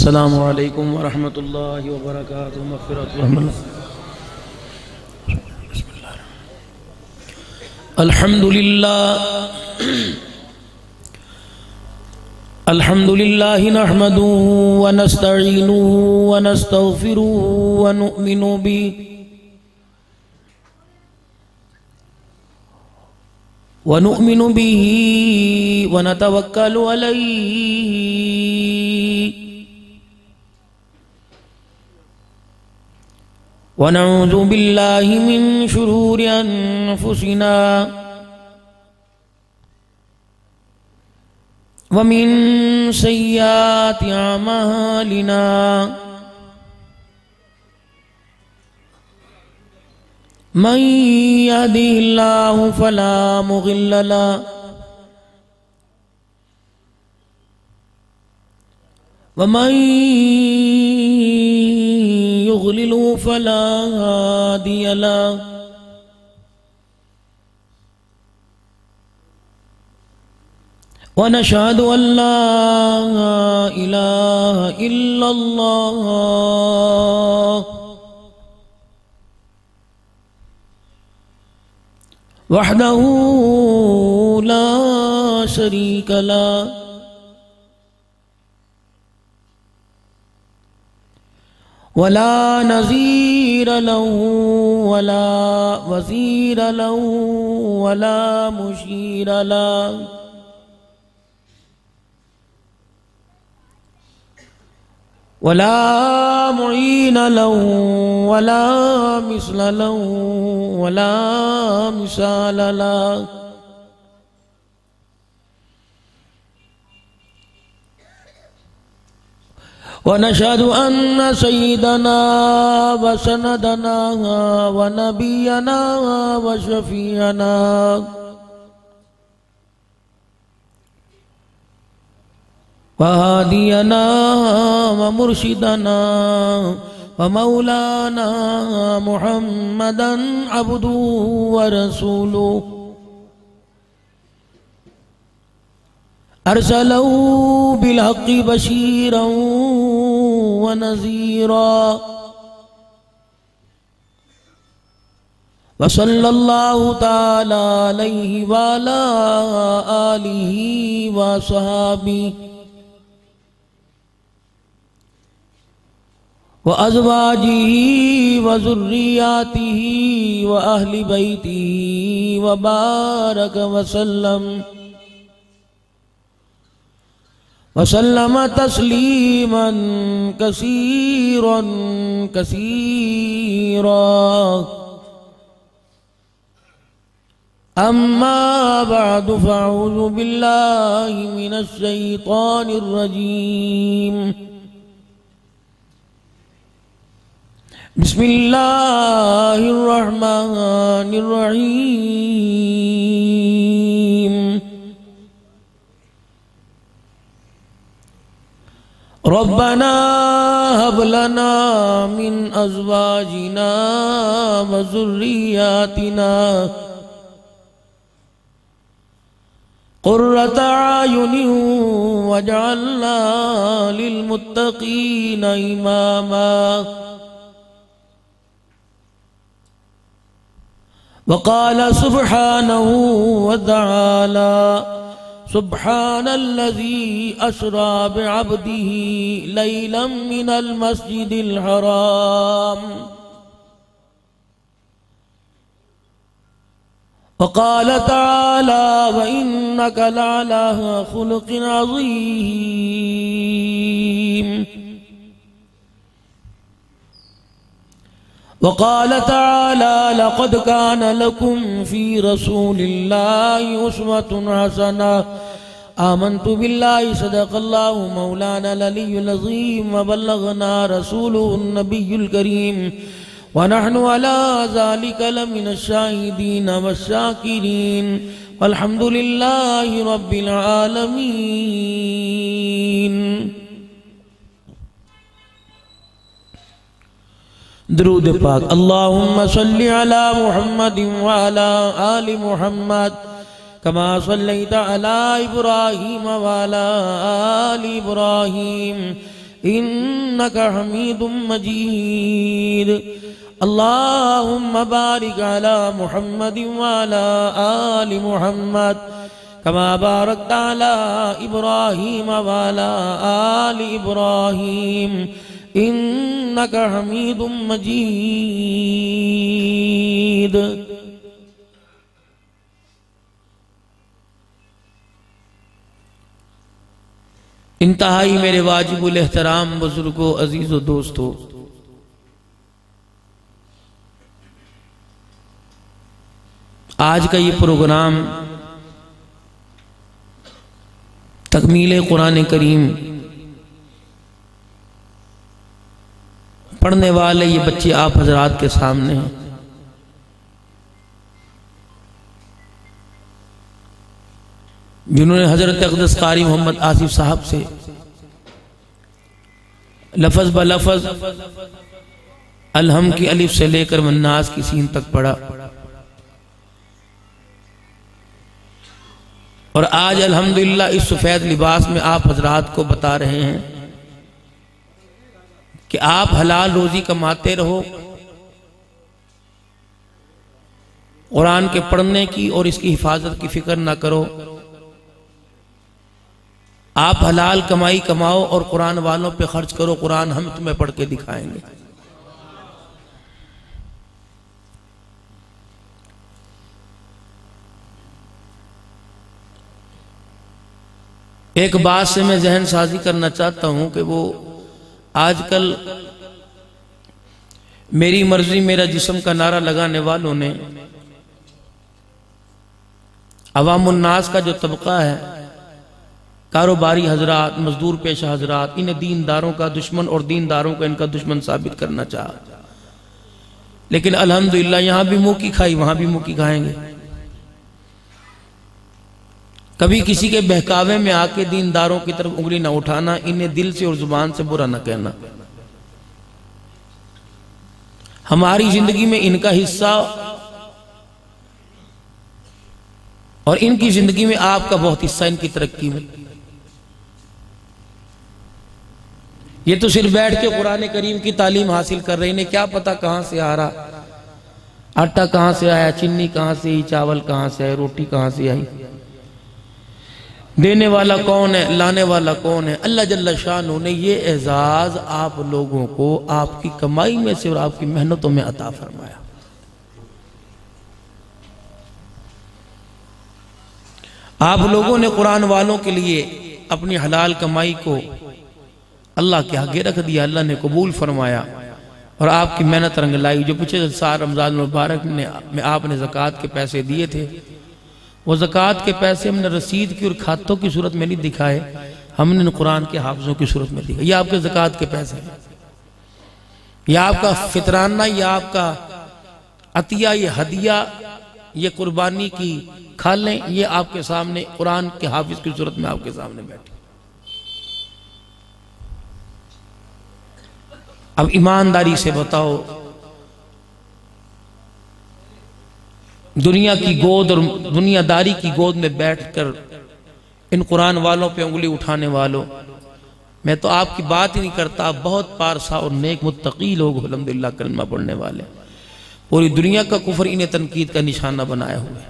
السلام علیکم ورحمۃ اللہ وبرکاتہ مغفرت ورحمۃ الحمد للہ نحمده ونستعینه ونستغفره ونؤمن به ونتوکل علیہ ونعوذ باللہ من شرور انفسنا ومن سیئات اعمالنا من يهده الله فلا مضل له ومن يضلل فلا هادي له ونشهد أن لا إله إلا الله وحده لا شريك له ولا نظير له ولا وزير له ولا مشير له ولا معين له ولا مثل له ولا مثال له ونشهد أن سيدنا وسندنا ونبينا وشفيعنا وهادينا ومرشدنا ومولانا محمدا عبده ورسوله أرسله بالحق بشيرا ونذيرا وصلى الله تعالى عليه وعلى آله وصحابه وأزواجه وذرياته وأهل بيته وبارك وسلم تسليما كثيرا أما بعد فأعوذ بالله من الشيطان الرجيم بسم الله الرحمن الرحيم ربنا هب لنا من أزواجنا وذرياتنا قرة أعين واجعلنا للمتقين إماما وقال سبحانه وتعالى سبحان الذي أسرى بعبده ليلا من المسجد الحرام وقال تعالى وإنك لعلى خلق عظيم وقال تعالى لقد كان لكم في رسول الله أسوة حسنة آمنت بالله صدق الله مولانا العلي العظيم وبلغنا رسوله النبي الكريم ونحن على ذلك لمن الشاهدين والشاكرين والحمد لله رب العالمين. درود پاک. اللہم صلی علی محمد وعلی آل محمد كما صليت على إبراهيم وعلى آل إبراهيم إنك حميد مجيد. اللهم بارك على محمد وعلى آل محمد كما باركت على إبراهيم وعلى آل إبراهيم إنك حميد مجيد. انتہائی میرے واجب الاحترام بزرگوں، عزیز و دوستو، آج کا یہ پروگرام تکمیل قرآن کریم پڑھنے والے یہ بچے آپ حضرات کے سامنے ہیں. جنہوں نے حضرت اقدس قاری محمد آصف صاحب سے لفظ بلفظ الحم کی الف سے لے کر والناس کی سین تک پڑھا، اور آج الحمدللہ اس سفید لباس میں آپ حضرات کو بتا رہے ہیں کہ آپ حلال روزی کماتے رہو، قرآن کے پڑھنے کی اور اس کی حفاظت کی فکر نہ کرو. آپ حلال کمائی کماؤ اور قرآن والوں پہ خرچ کرو، قرآن ہم تمہیں پڑھ کے دکھائیں گے. ایک بات سے میں ذہن سازی کرنا چاہتا ہوں کہ وہ آج کل میری مرضی میرا جسم کا نعرہ لگانے والوں نے عوام الناس کا جو طبقہ ہے، کاروباری حضرات، مزدور پیشہ حضرات، انہیں دینداروں کا دشمن اور دینداروں کا ان کا دشمن ثابت کرنا چاہا. لیکن الحمدللہ یہاں بھی منہ کی کھائی وہاں بھی منہ کی کھائیں گے. کبھی کسی کے بہکاوے میں آ کے دینداروں کی طرف انگلی نہ اٹھانا، انہیں دل سے اور زبان سے برا نہ کہنا. ہماری زندگی میں ان کا حصہ اور ان کی زندگی میں آپ کا بہت حصہ ان کی ترقی میں. یہ تو صرف بیٹھ کے قرآن کریم کی تعلیم حاصل کر رہے، انہیں کیا پتا کہاں سے آ رہا، آٹا کہاں سے آیا، چینی کہاں سے آئی، چاول کہاں سے آئے، روٹی کہاں سے آئی. دینے والا کون ہے، لانے والا کون ہے؟ اللہ جل شانہ نے یہ اعزاز آپ لوگوں کو آپ کی کمائی میں سے اور آپ کی محنتوں میں عطا فرمایا. آپ لوگوں نے قرآن والوں کے لیے اپنی حلال کمائی کو اللہ کے آگے رکھ دیا، اللہ نے قبول فرمایا اور آپ کی محنت رنگ لائی. جو پچھلے سال رمضان المبارک میں آپ نے زکوٰۃ کے پیسے دیے تھے، وہ زکوٰۃ کے پیسے ہم نے رسید کی اور کھاتوں کی صورت میں نہیں دکھائے، ہم نے قرآن کے حافظوں کی صورت میں دکھائے. یہ آپ کے زکوٰۃ کے پیسے ہیں، یہ آپ کا فطرانہ، یہ آپ کا عطیہ، یہ ہدیہ، یہ قربانی کی کھالیں، یہ آپ کے سامنے قرآن کے حافظ کی صورت میں آپ کے سامنے بیٹھے. اب ایمانداری سے بتاؤ، دنیا کی گود اور دنیا داری کی گود میں بیٹھ کر ان قرآن والوں پہ انگلی اٹھانے والوں، میں تو آپ کی بات ہی نہیں کرتا، بہت پارسا اور نیک متقی لوگ الحمدللہ کلمہ پڑھنے والے، پوری دنیا کا کفر انہیں تنقید کا نشانہ بنائے ہوئے.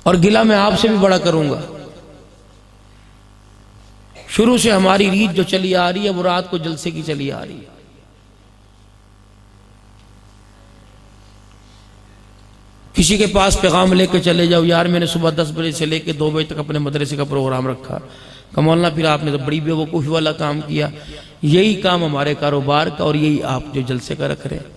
اور گلہ میں آپ سے بھی بڑا کروں گا، شروع سے ہماری ریت جو چلی آ رہی ہے وہ رات کو جلسے کی چلی آ رہی ہے. کسی کے پاس پیغام لے کے چلے جاؤ، یار میں نے صبح 10 بجے سے لے کے 2 بجے تک اپنے مدرسے کا پروگرام رکھا، کمولنا پھر آپ نے تو بڑی بے وقوفی والا کام کیا. یہی کام ہمارے کاروبار کا اور یہی آپ جو جلسے کا رکھ رہے ہیں.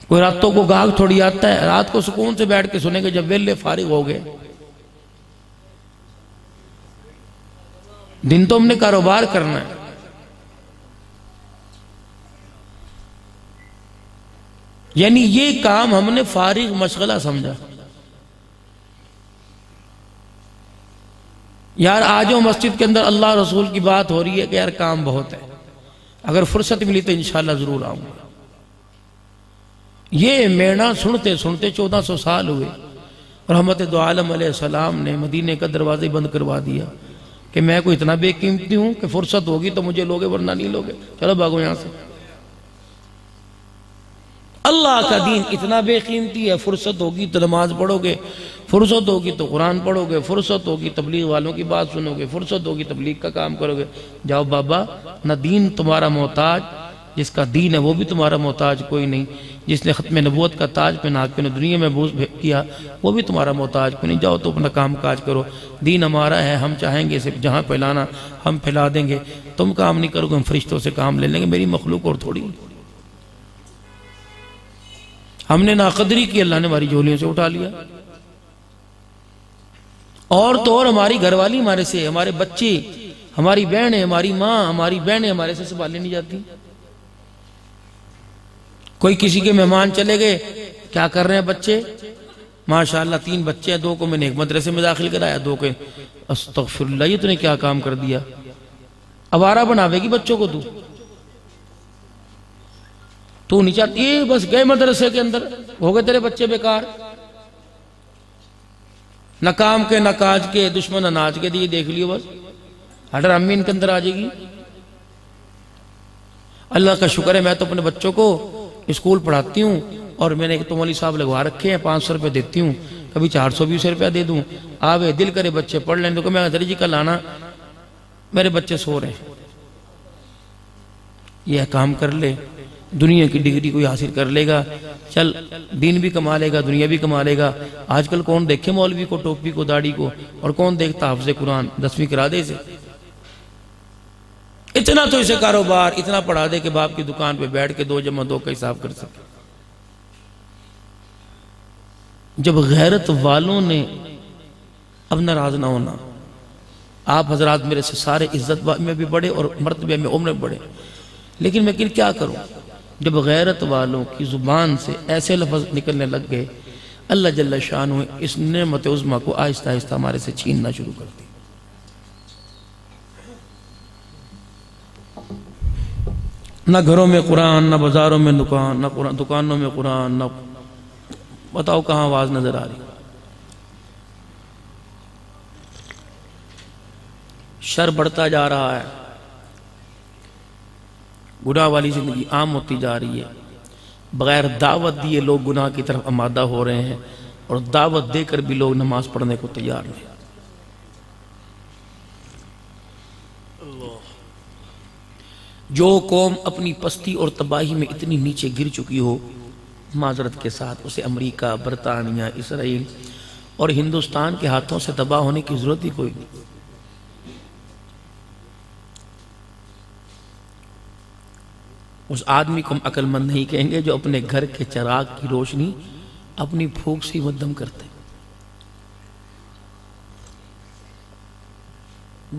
کوئی راتوں کو گاہک تھوڑی آتا ہے، رات کو سکون سے بیٹھ کے سنیں گے جب ویلے فارغ ہو گئے. دن تو ہم نے کاروبار کرنا ہے. یعنی یہ کام ہم نے فارغ مشغلہ سمجھا. یار آجو مسجد کے اندر اللہ رسول کی بات ہو رہی ہے کہ یار کام بہت ہے، اگر فرصت ملی تو انشاءاللہ ضرور آؤں گا. یہ مینا سنتے سنتے 1400 سال ہوئے. رحمت دو عالم علیہ السلام نے مدینے کا دروازے بند کروا دیا. کہ میں کوئی اتنا بے قیمتی ہوں کہ فرصت ہوگی تو مجھے لوگے ورنہ نہیں لوگے، چلو بھاگو یہاں سے۔ اللہ کا دین اتنا بے قیمتی ہے، فرصت ہوگی تو نماز پڑھو گے، فرصت ہوگی تو قرآن پڑھو گے، فرصت ہوگی تبلیغ والوں کی بات سنو گے، فرصت ہوگی تبلیغ کا کام کرو گے۔ جاؤ بابا، نہ دین تمہارا محتاج، جس کا دین ہے وہ بھی تمہارا محتاج کوئی نہیں، جس نے ختم نبوت کا تاج پہنا کے دنیا میں بوس کیا وہ بھی تمہارا محتاج کوئی نہیں۔ جاؤ تو اپنا کام کاج کرو، دین ہمارا ہے، ہم چاہیں گے صرف جہاں پھیلانا ہم پھیلا دیں گے، تم کام نہیں کرو گے، ہم فرشتوں سے کام لے لیں گے، میری مخلوق اور تھوڑی۔ ہم نے ناقدری کی، اللہ نے ہماری جھولیوں سے اٹھا لیا۔ اور تو اور ہماری گھر والی ہمارے سے، ہمارے بچے، ہماری بہنیں، ہماری ماں، ہماری بہنیں ہمارے سے سنبھالنے نہیں جاتی۔ کوئی کسی کے مہمان چلے گئے، کیا کر رہے ہیں بچے؟ ماشاءاللہ 3 بچے ہیں، 2 کو میں نے ایک مدرسے میں داخل کرایا، 2 کے استغفراللہ، یہ تو نے کیا کام کر دیا؟ آوارہ بناوے گی بچوں کو تو نہیں چاہتی، بس گئے مدرسے کے اندر، ہو گئے تیرے بچے بیکار، نہ کام کے نہ کاج کے، دشمن اناج کے دیے، دیکھ لیو بس ہڈر امی ان کے اندر آ جائے گی۔ اللہ کا شکر ہے میں تو اپنے بچوں کو اسکول پڑھاتی ہوں، اور میں نے ایک تو مولوی صاحب لگوا رکھے ہیں، 500 روپے دیتی ہوں، کبھی 420 روپے دے دوں، آوے دل کرے بچے پڑھ لیں، تو کہ میں حضرت جی کل آنا میرے بچے سو رہے ہیں، یہ کام کر لے، دنیا کی ڈگری کوئی حاصل کر لے گا، چل دین بھی کما لے گا، دنیا بھی کما لے گا۔ آج کل کون دیکھے مولوی کو، ٹوپی کو، داڑھی کو، اور کون دیکھتا حافظ قرآن 10ویں کرا دے سے؟ اتنا تو اسے کاروبار اتنا پڑھا دے کہ باپ کی دکان پہ بیٹھ کے 2 × 2 کا حساب کر سکے۔ جب غیرت والوں نے، اب ناراض نہ ہونا، آپ حضرات میرے سے سارے عزت میں بھی بڑے اور مرتبے میں عمر میں بڑے، لیکن میں کیا کروں؟ جب غیرت والوں کی زبان سے ایسے لفظ نکلنے لگ گئے، اللہ جل شانہ اس نعمت عظمیٰ کو آہستہ آہستہ ہمارے سے چھیننا شروع کر دی۔ نہ گھروں میں قرآن، نہ بازاروں میں دکان، نہ دکانوں میں قرآن، نہ بتاؤ کہاں آواز نظر آ رہی۔ شر بڑھتا جا رہا ہے، گناہ والی زندگی عام ہوتی جا رہی ہے، بغیر دعوت دیے لوگ گناہ کی طرف آمادہ ہو رہے ہیں، اور دعوت دے کر بھی لوگ نماز پڑھنے کو تیار نہیں۔ جو قوم اپنی پستی اور تباہی میں اتنی نیچے گر چکی ہو، معذرت کے ساتھ اسے امریکہ، برطانیہ، اسرائیل اور ہندوستان کے ہاتھوں سے تباہ ہونے کی ضرورت ہی کوئی نہیں۔ اس آدمی کو ہم عقل مند نہیں کہیں گے جو اپنے گھر کے چراغ کی روشنی اپنی پھونک سے مدھم کرتے۔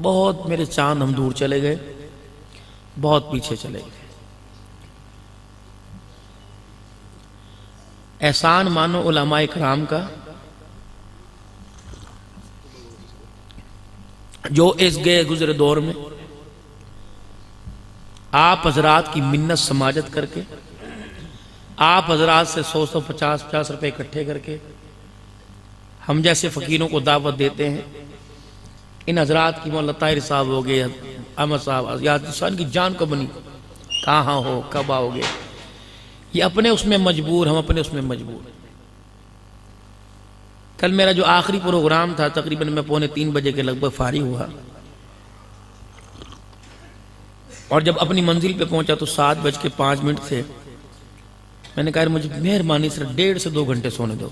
بہت میرے چاند ہم دور چلے گئے، بہت پیچھے چلے گئے۔ احسان مانو علماء کرام کا، جو اس گئے گزرے دور میں آپ حضرات کی منت سماجت کر کے، آپ حضرات سے 100-150 روپے اکٹھے کر کے ہم جیسے فقیروں کو دعوت دیتے ہیں۔ ان حضرات کی مولانا طاہر صاحب ہو گئے، احمد صاحب، یا انسان کی جان کو بنی، کہاں ہو، کب آؤ گے، یہ اپنے اس میں مجبور، ہم اپنے اس میں مجبور۔ کل میرا جو آخری پروگرام تھا، تقریباً میں 2:45 بجے کے لگ بھگ فارغ ہوا، اور جب اپنی منزل پہ پہنچا تو 7:05 تھے۔ میں نے کہا مجھے مہربانی صرف 1.5 سے 2 گھنٹے سونے دو،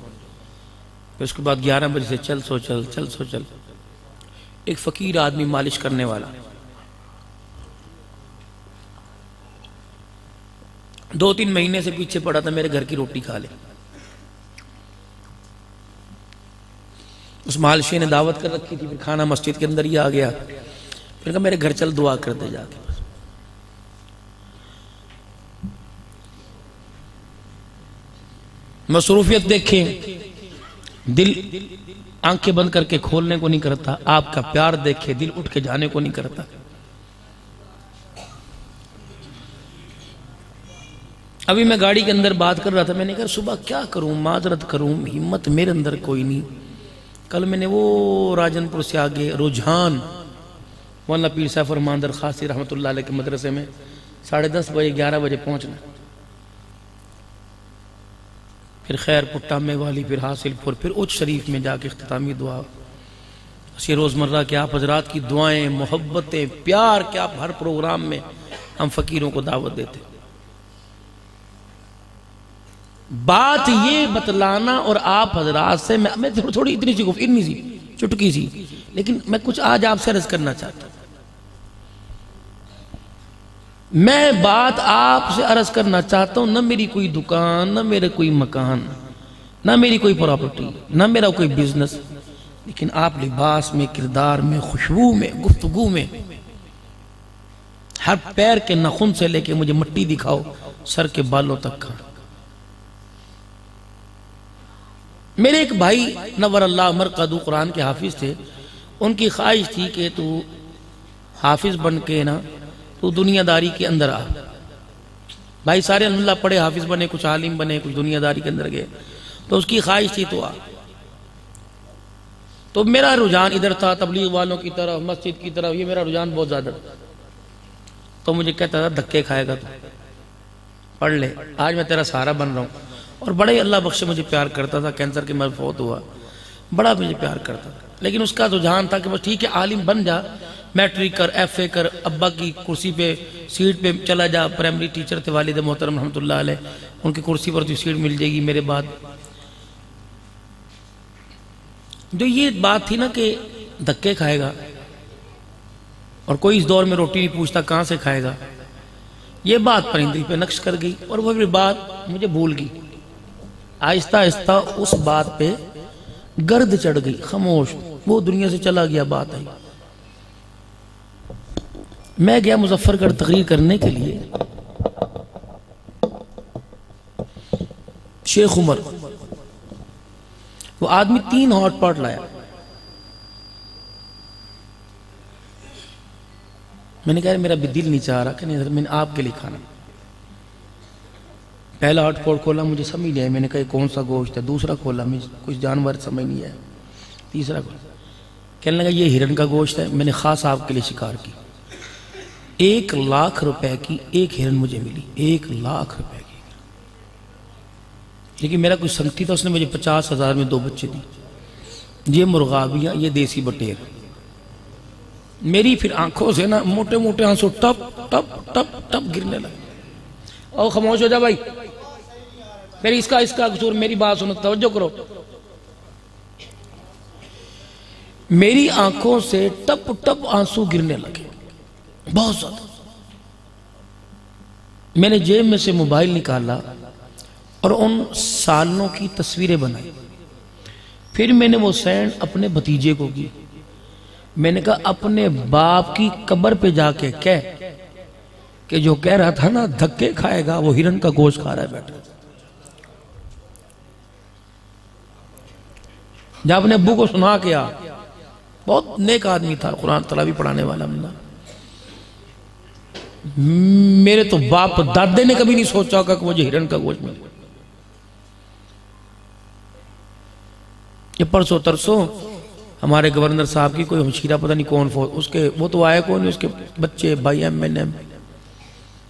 پھر اس کے بعد 11 بجے سے چل سو چل۔ ایک فقیر آدمی مالش کرنے والا 2-3 مہینے سے پیچھے پڑا تھا، میرے گھر کی روٹی کھا لے۔ اس مالشے نے دعوت کر رکھی تھی، پھر کھانا مسجد کے اندر ہی آ گیا، پھر کہا میرے گھر چل دعا کر دے جا کے۔ مصروفیت دیکھیں، دل آنکھیں بند کر کے کھولنے کو نہیں کرتا، آپ کا پیار دیکھے دل اٹھ کے جانے کو نہیں کرتا۔ ابھی میں گاڑی کے اندر بات کر رہا تھا، میں نے کہا صبح کیا کروں، معذرت کروں، ہمت میرے اندر کوئی نہیں۔ کل میں نے وہ راجن پور سے آگے رجحان مولانا پیر سیف الرحمان درخواستی رحمۃ اللہ علیہ کے مدرسے میں 10:30 بجے 11 بجے پہنچنا، پھر خیر پور ٹامے والی، پھر حاصل پور، پھر اچ شریف میں جا کے اختتامی دعا۔ اسی روزمرہ کے آپ حضرات کی دعائیں، محبتیں، پیار کے آپ ہر پروگرام میں ہم فقیروں کو دعوت دیتے۔ بات یہ بتلانا اور آپ حضرات سے میں تھوڑی اتنی سی اتنی سی چٹکی سی، لیکن میں کچھ آج آپ سے عرض کرنا چاہتا ہوں۔ میں بات آپ سے عرض کرنا چاہتا ہوں، نہ میری کوئی دکان، نہ میرے کوئی مکان، نہ میری کوئی پراپرٹی، نہ میرا کوئی بزنس، لیکن آپ لباس میں، کردار میں، خوشبو میں، گفتگو میں، ہر پیر کے نخن سے لے کے مجھے مٹی دکھاؤ، سر کے بالوں تک کا۔ میرے ایک بھائی نور اللہ مرقدو قرآن کے حافظ تھے، ان کی خواہش تھی کہ تو حافظ بن کے نا تو دنیا داری کے اندر آ۔ بھائی سارے اللہ پڑھے، حافظ بنے، کچھ عالم بنے، کچھ دنیا داری کے اندر گئے، تو اس کی خواہش تھی تو آ۔ تو میرا رجحان ادھر تھا، تبلیغ والوں کی طرف، مسجد کی طرف، یہ میرا رجحان بہت زیادہ تھا۔ تو مجھے کہتا تھا دھکے کھائے گا تو پڑھ لے، آج میں تیرا سہارا بن رہا ہوں۔ اور بڑے اللہ بخشے مجھے پیار کرتا تھا، کینسر کے مرض فوت ہوا، بڑا مجھے پیار کرتا تھا، لیکن اس کا رجحان تھا کہ بس ٹھیک ہے عالم بن جا، میٹرک کر، ایف اے کر، ابا کی کرسی پہ سیٹ پہ چلا جا، پرائمری ٹیچر تھے والد محترم رحمۃ اللہ علیہ، ان کی کرسی پر تو سیٹ مل جائے گی میرے بعد۔ جو یہ بات تھی نا کہ دھکے کھائے گا، اور کوئی اس دور میں روٹی نہیں پوچھتا کہاں سے کھائے گا، یہ بات پرندی پہ نقش کر گئی، اور وہ بات مجھے بھول گئی۔ آہستہ آہستہ اس بات پہ گرد چڑھ گئی، خاموش، وہ دنیا سے چلا گیا، بات آئی۔ میں گیا مظفر گڑھ تقریر کرنے کے لیے، شیخ عمر، وہ آدمی 3 ہاٹ پاٹ لایا۔ میں نے کہا میرا بھی دل نہیں چاہ رہا کہ نہیں، میں نے آپ کے لیے کھانا۔ پہلا ہاٹ پاٹ کھولا، مجھے سمجھ نہیں آیا، میں نے کہا کون سا گوشت ہے۔ دوسرا کھولا، مجھے کچھ جانور سمجھ نہیں آیا۔ تیسرا کھولا، کہنے لگا یہ ہرن کا گوشت ہے۔ میں نے خاص آپ کے لیے شکار کی، 1 لاکھ روپے کی ایک ہرن مجھے ملی، 1 لاکھ روپے کی۔ لیکن میرا کوئی سنگتی تھا، اس نے مجھے 50,000 میں 2 بچے دی۔ یہ مرغابیاں، یہ دیسی بٹیر۔ میری پھر آنکھوں سے نا موٹے موٹے آنسو ٹپ ٹپ ٹپ ٹپ گرنے لگے۔ او خاموش ہو جا بھائی، میری اس کا قصور، میری بات سنو، توجہ کرو۔ میری آنکھوں سے ٹپ ٹپ آنسو گرنے لگے، بہت زیادہ۔ میں نے جیب میں سے موبائل نکالا اور ان سالوں کی تصویریں بنائی۔ پھر میں نے وہ سینڈ اپنے بھتیجے کو کی۔ میں نے کہا اپنے باپ کی قبر پہ جا کے کہہ کہ جو کہہ رہا تھا نا دھکے کھائے گا، وہ ہرن کا گوشت کھا رہا ہے بیٹھا۔ جب اپنے ابو کو سنا کیا، بہت نیک آدمی تھا، قرآن تلاوی پڑھانے والا بندہ۔ میرے تو باپ دادے نے کبھی نہیں سوچا ہوگا کہ مجھے ہرن کا گوشت ملے۔ یہ پرسوں ترسوں ہمارے گورنر صاحب کی کوئی ہمشیرہ پتہ نہیں کون فوت، اس کے وہ تو آئے کون، اس کے بچے بھائی ایم این ایم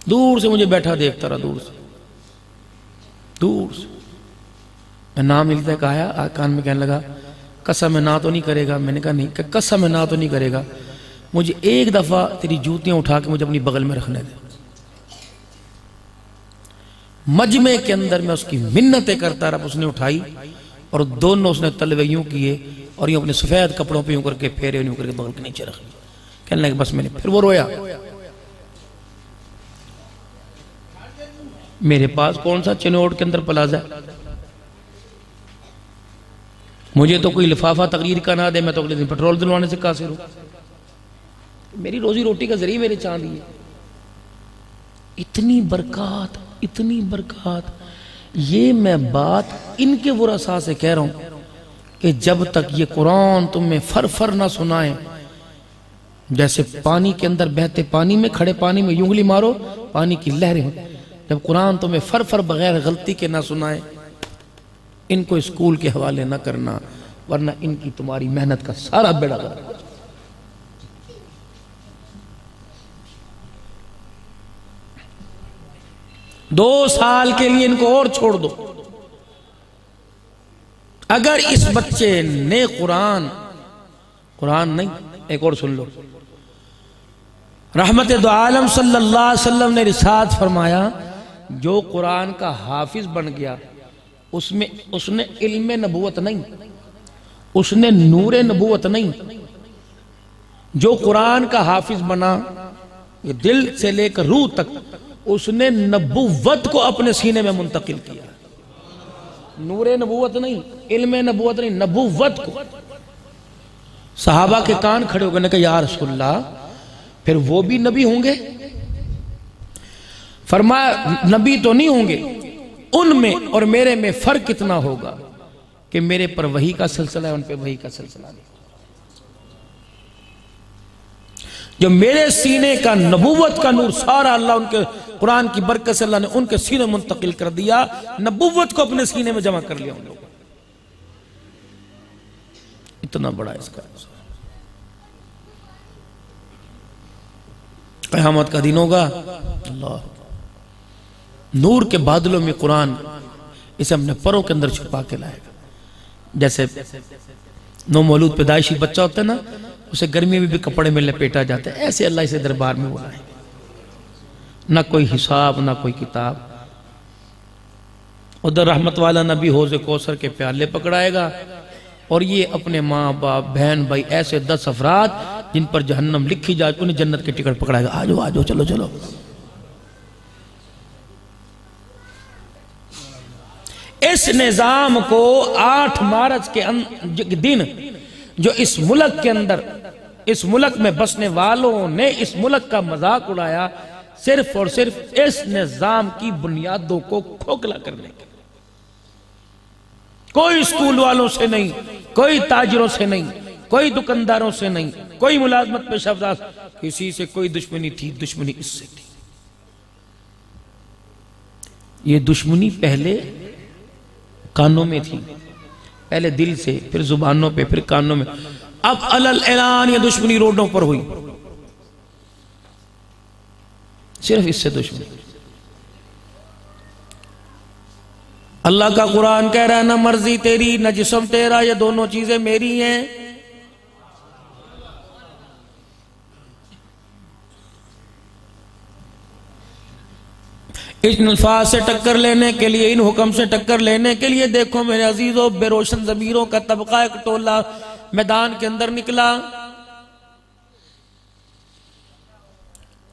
دور سے مجھے بیٹھا دیکھتا رہا، دور سے میں نام ملتا ہے، کہا کان میں کہنے لگا قسم نہ تو نہیں کرے گا۔ میں نے کہا نہیں، کہ قسم نہ تو نہیں کرے گا، مجھے ایک دفعہ تیری جوتیاں اٹھا کے مجھے اپنی بغل میں رکھنے دے۔ مجمع کے اندر میں اس کی منتیں کرتا رہا، اس نے اٹھائی اور دونوں اس نے تلوے یوں کیے اور یوں اپنے سفید کپڑوں پہ یوں کر کے پھیرے، یوں کر کے بغل کے نیچے رکھ لیا۔ کہنے لگا بس میں نے، پھر وہ رویا۔ میرے پاس کون سا چنوٹ کے اندر پلازا ہے، مجھے تو کوئی لفافہ تقریر کا نہ دے، میں تو اگلے دن پیٹرول دلوانے سے قاصر ہوں۔ میری روزی روٹی کا ذریعہ میرے چاند ہی ہے۔ اتنی برکات، اتنی برکات۔ یہ میں بات ان کے ورثاء سے کہہ رہا ہوں کہ جب تک یہ قرآن تمہیں فر نہ سنائیں، جیسے پانی کے اندر بہتے پانی میں، کھڑے پانی میں یونگلی مارو، پانی کی لہریں، جب قرآن تمہیں فر بغیر غلطی کے نہ سنائے، ان کو اسکول کے حوالے نہ کرنا، ورنہ ان کی تمہاری محنت کا سارا بیڑا غرق۔ 2 سال کے لیے ان کو اور چھوڑ دو. اگر اس بچے نے قرآن نہیں، ایک اور سن لو. رحمت دو عالم صلی اللہ علیہ وسلم نے ارشاد فرمایا جو قرآن کا حافظ بن گیا اس نے علم نبوت نہیں، اس نے نور نبوت نہیں. جو قرآن کا حافظ بنا یہ دل سے لے کر روح تک اس نے نبوت کو اپنے سینے میں منتقل کیا. نور نبوت نہیں، علم نبوت نہیں، نبوت کو. صحابہ کے کان کھڑے ہو گئے نے کہا یا رسول اللہ پھر وہ بھی نبی ہوں گے؟ فرمایا نبی تو نہیں ہوں گے، ان میں اور میرے میں فرق اتنا ہوگا کہ میرے پر وحی کا سلسلہ ہے، ان پہ وحی کا سلسلہ نہیں. جو میرے سینے کا نبوت کا نور سارا اللہ ان کے قرآن کی برکت سے اللہ نے ان کے سینے منتقل کر دیا، نبوت کو اپنے سینے میں جمع کر لیا ان لوگوں. اتنا بڑا اس کا قیامت کا دن ہوگا. اللہ نور کے بادلوں میں قرآن اسے اپنے پروں کے اندر چھپا کے لائے گا. جیسے نو مولود پیدائشی بچہ ہوتا ہے نا، اسے گرمی میں بھی کپڑے میں لپیٹا جاتا ہے، ایسے اللہ اسے دربار میں بلائے گا. نہ کوئی حساب نہ کوئی کتاب. ادھر رحمت والا نبی حوض کوثر کے پیالے پکڑائے گا اور یہ اپنے ماں باپ بہن بھائی ایسے 10 افراد جن پر جہنم لکھی جائے انہیں جنت کے ٹکٹ پکڑائے گا. آجو آجو چلو چلو. اس نظام کو 8 مارچ کے دن جو اس ملک کے اندر اس ملک میں بسنے والوں نے اس ملک کا مذاق اڑایا صرف اور صرف اس نظام کی بنیادوں کو کھوکھلا کرنے کے. کوئی اسکول والوں سے نہیں، کوئی تاجروں سے نہیں، کوئی دکانداروں سے نہیں، کوئی ملازمت پیشہ افراد، کسی سے کوئی دشمنی تھی. دشمنی اس سے تھی. یہ دشمنی پہلے کانوں میں تھی، پہلے دل سے، پھر زبانوں پہ، پھر کانوں میں. اب علل اعلان یہ دشمنی روڈوں پر ہوئی. صرف اس سے دشمنی. اللہ کا قرآن کہہ رہا ہے نہ مرضی تیری نہ جسم تیرا، یہ دونوں چیزیں میری ہیں. ان الفاظ سے ٹکر لینے کے لیے، ان حکم سے ٹکر لینے کے لیے دیکھو میرے عزیزوں بے روشن ضمیروں کا طبقہ ایک ٹولہ میدان کے اندر نکلا.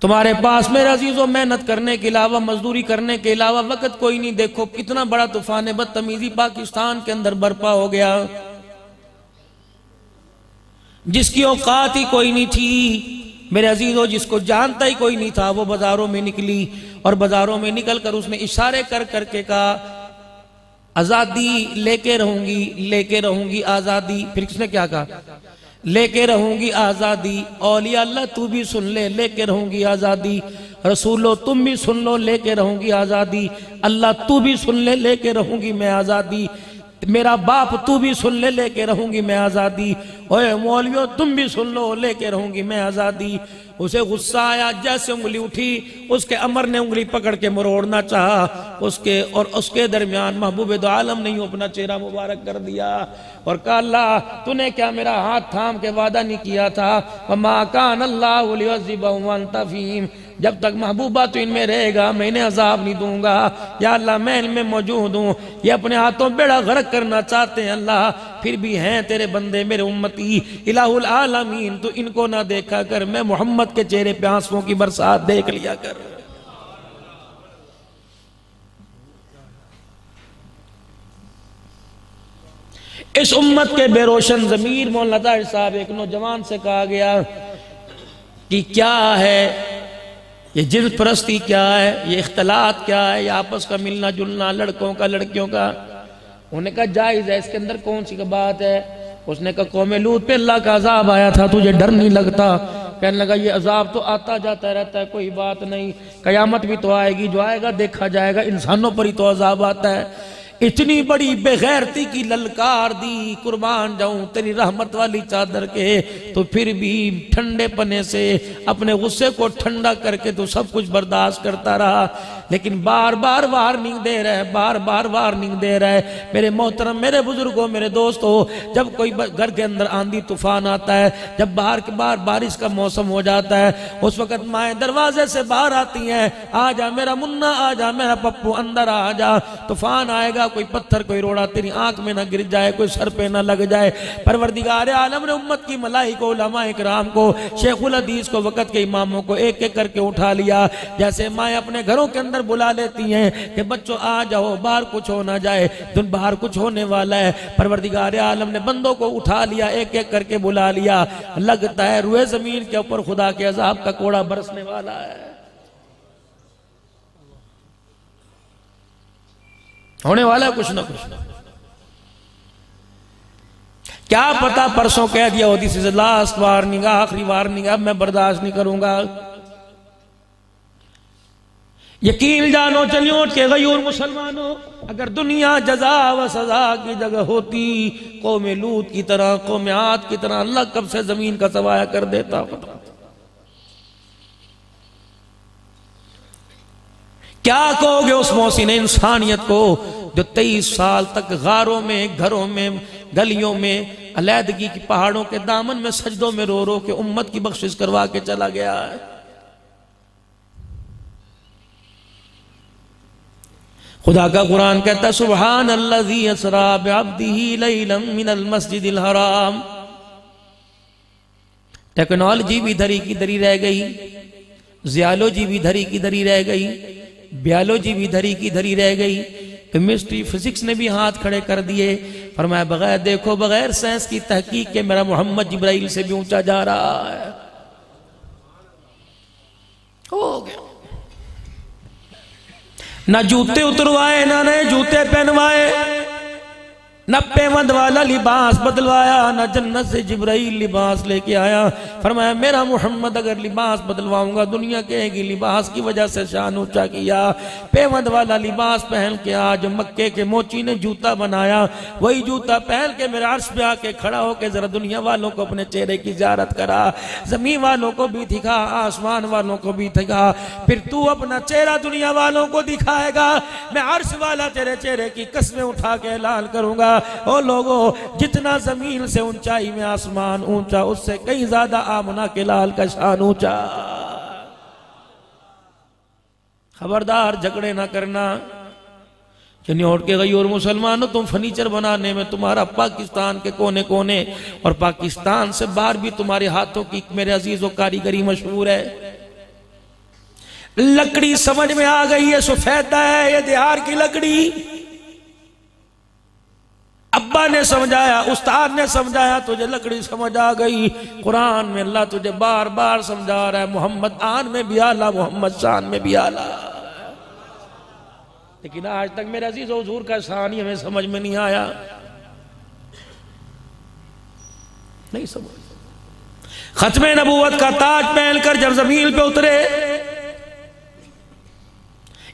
تمہارے پاس میرے عزیزوں محنت کرنے کے علاوہ، مزدوری کرنے کے علاوہ وقت کوئی نہیں. دیکھو کتنا بڑا طوفان بدتمیزی پاکستان کے اندر برپا ہو گیا، جس کی اوقات ہی کوئی نہیں تھی میرے عزیزوں، جس کو جانتا ہی کوئی نہیں تھا، وہ بازاروں میں نکلی اور بازاروں میں نکل کر اس نے اشارے کر کر کے کہا آزادی لے کے رہوں گی، لے کے رہوں گی آزادی. پھر کس نے کیا کہا؟ لے کے رہوں گی آزادی. اولیاء اللہ تو بھی سن لے، لے کے رہوں گی آزادی. رسولو تم بھی سن لو، لے کے رہوں گی آزادی. اللہ تو بھی سن لے، لے کے رہوں گی میں آزادی. میرا باپ تو بھی سن لے، لے کے رہوں گی میں آزادی. اوے مولویوں تم بھی سن لو، لے کے رہوں گی میں آزادی. اسے غصہ آیا، جیسے انگلی اٹھی اس کے امر نے انگلی پکڑ کے مروڑنا چاہا اس کے درمیان محبوب دو عالم نے اپنا چہرہ مبارک کر دیا اور کہا اللہ تو نے کیا میرا ہاتھ تھام کے وعدہ نہیں کیا تھا؟ وَمَا كَانَ اللَّهُ لِيُعَذِّبَهُمْ وَأَنْتَ فِيهِمْ، جب تک محبوبہ تو ان میں رہے گا میں انہیں عذاب نہیں دوں گا. یا اللہ میں ان میں موجود ہوں، یہ اپنے ہاتھوں بیڑا غرق کرنا چاہتے ہیں اللہ، پھر بھی ہیں تیرے بندے میرے امتی. الہ العالمین تو ان کو نہ دیکھا کر، میں محمد کے چہرے پہ آنسوؤں کی برسات دیکھ لیا کر. اس امت کے بے روشن ضمیر مولانا طاہر صاحب ایک نوجوان سے کہا گیا کہ کیا ہے یہ جنس پرستی، کیا ہے یہ اختلاط، کیا ہے یہ آپس کا ملنا جلنا لڑکوں کا لڑکیوں کا؟ انہوں نے کہا جائز ہے، اس کے اندر کون سی بات ہے؟ اس نے کہا قوم لوط پہ اللہ کا عذاب آیا تھا، تجھے ڈر نہیں لگتا؟ کہنے لگا یہ عذاب تو آتا جاتا رہتا ہے، کوئی بات نہیں، قیامت بھی تو آئے گی، جو آئے گا دیکھا جائے گا، انسانوں پر ہی تو عذاب آتا ہے. اتنی بڑی بغیرتی کی للکار دی، قربان جاؤں تیری رحمت والی چادر کے، تو پھر بھی ٹھنڈے پنے سے اپنے غصے کو ٹھنڈا کر کے تو سب کچھ برداشت کرتا رہا، لیکن بار بار وارننگ دے رہے، بار بار وارننگ دے رہے۔ میرے محترم، میرے بزرگوں، میرے دوستوں، جب کوئی گھر کے اندر آندھی طوفان آتا ہے، جب بارش کا موسم ہو جاتا ہے، اس وقت مائیں دروازے سے باہر آتی ہیں، آ جا میرا منا، آ جا میرا پپو، اندر آ جا، طوفان آئے گا، کوئی پتھر کوئی روڑا تیری آنکھ میں نہ گر جائے، کوئی سر پہ نہ لگ جائے۔ پروردگار عالم نے امت کی ملائکہ علماء اکرام کو، شیخ الحدیث کو، وقت کے اماموں کو ایک ایک کر کے اٹھا لیا، جیسے مائیں اپنے گھروں کے اندر بلا لیتی ہیں کہ بچوں آ جاؤ، باہر کچھ ہو نہ جائے، باہر کچھ ہونے والا ہے۔ پروردگار عالم نے بندوں کو اٹھا لیا، ایک ایک کر کے بلا لیا، لگتا ہے روئے زمین کے اوپر خدا کے عذاب کا کوڑا برسنے والا ہے، ہونے والا ہے کچھ نہ کچھ۔ کیا پتا پرسوں کہہ دیا ہوتی سے لاسٹ وارننگ، آخری وارننگ، اب میں برداشت نہیں کروں گا۔ یقین جانو چلیوٹ کے غیور مسلمانوں، اگر دنیا جزا و سزا کی جگہ ہوتی، قوم لوط کی طرح، قوم عاد کی طرح اللہ کب سے زمین کا سوایہ کر دیتا۔ کیا کہو گے اس محسن انسانیت کو جو 23 سال تک غاروں میں، گھروں میں، گلیوں میں، علیحدگی کی پہاڑوں کے دامن میں سجدوں میں رو رو کے امت کی بخشش کروا کے چلا گیا ہے۔ خدا کا قرآن کہتا ہے سبحان الذی اسری بعبدہ لیلا من المسجد الحرام۔ ٹیکنالوجی بھی دھری کی دھری رہ گئی، زیالوجی بھی دھری کی دھری رہ گئی، بیالوجی بھی دھری کی دھری رہ گئی، کیمسٹری فزکس نے بھی ہاتھ کھڑے کر دیے۔ فرمایا بغیر دیکھو، بغیر سائنس کی تحقیق کے میرا محمد جبرائیل سے بھی اونچا جا رہا ہے۔ ہو گیا، نہ جوتے اتروائے، نہ نئے جوتے پہنوائے، نہ پیوند والا لباس بدلوایا، نہ جنت سے جبرائیل لباس لے کے آیا۔ فرمایا میرا محمد اگر لباس بدلواؤں گا دنیا کہے گی لباس کی وجہ سے شان اونچا کیا۔ پیوند والا لباس پہن کے آج مکے کے موچی نے جوتا بنایا، وہی جوتا پہن کے میرے عرش پہ آ کے کھڑا ہو کے ذرا دنیا والوں کو اپنے چہرے کی زیارت کرا، زمین والوں کو بھی دکھا، آسمان والوں کو بھی دکھا، پھر تو اپنا چہرہ دنیا والوں کو دکھائے گا، میں عرش والا تیرے چہرے کی قسمیں اٹھا کے اعلان کروں گا، او لوگو جتنا زمین سے اونچائی میں آسمان اونچا، اس سے کئی زیادہ آمنہ کے لال کا شان اونچا۔ خبردار جھگڑے نہ کرنا، چنیوٹ کے غیور مسلمانوں، تم فرنیچر بنانے میں تمہارا پاکستان کے کونے کونے اور پاکستان سے باہر بھی تمہارے ہاتھوں کی میرے عزیزوں کاریگری مشہور ہے۔ لکڑی سمجھ میں آ گئی ہے، سفیدہ ہے، یہ دیہار کی لکڑی۔ ابا نے سمجھایا، استاد نے سمجھایا، تجھے لکڑی سمجھ آ گئی۔ قرآن میں اللہ تجھے بار بار سمجھا رہا ہے، محمد آن میں بھی آلہ، محمد شان میں بھی آلہ۔ لیکن آج تک میرے عزیز حضور کا شان ہی ہمیں سمجھ میں نہیں آیا، نہیں سمجھ۔ ختم نبوت کا تاج پہن کر جب زمین پہ اترے،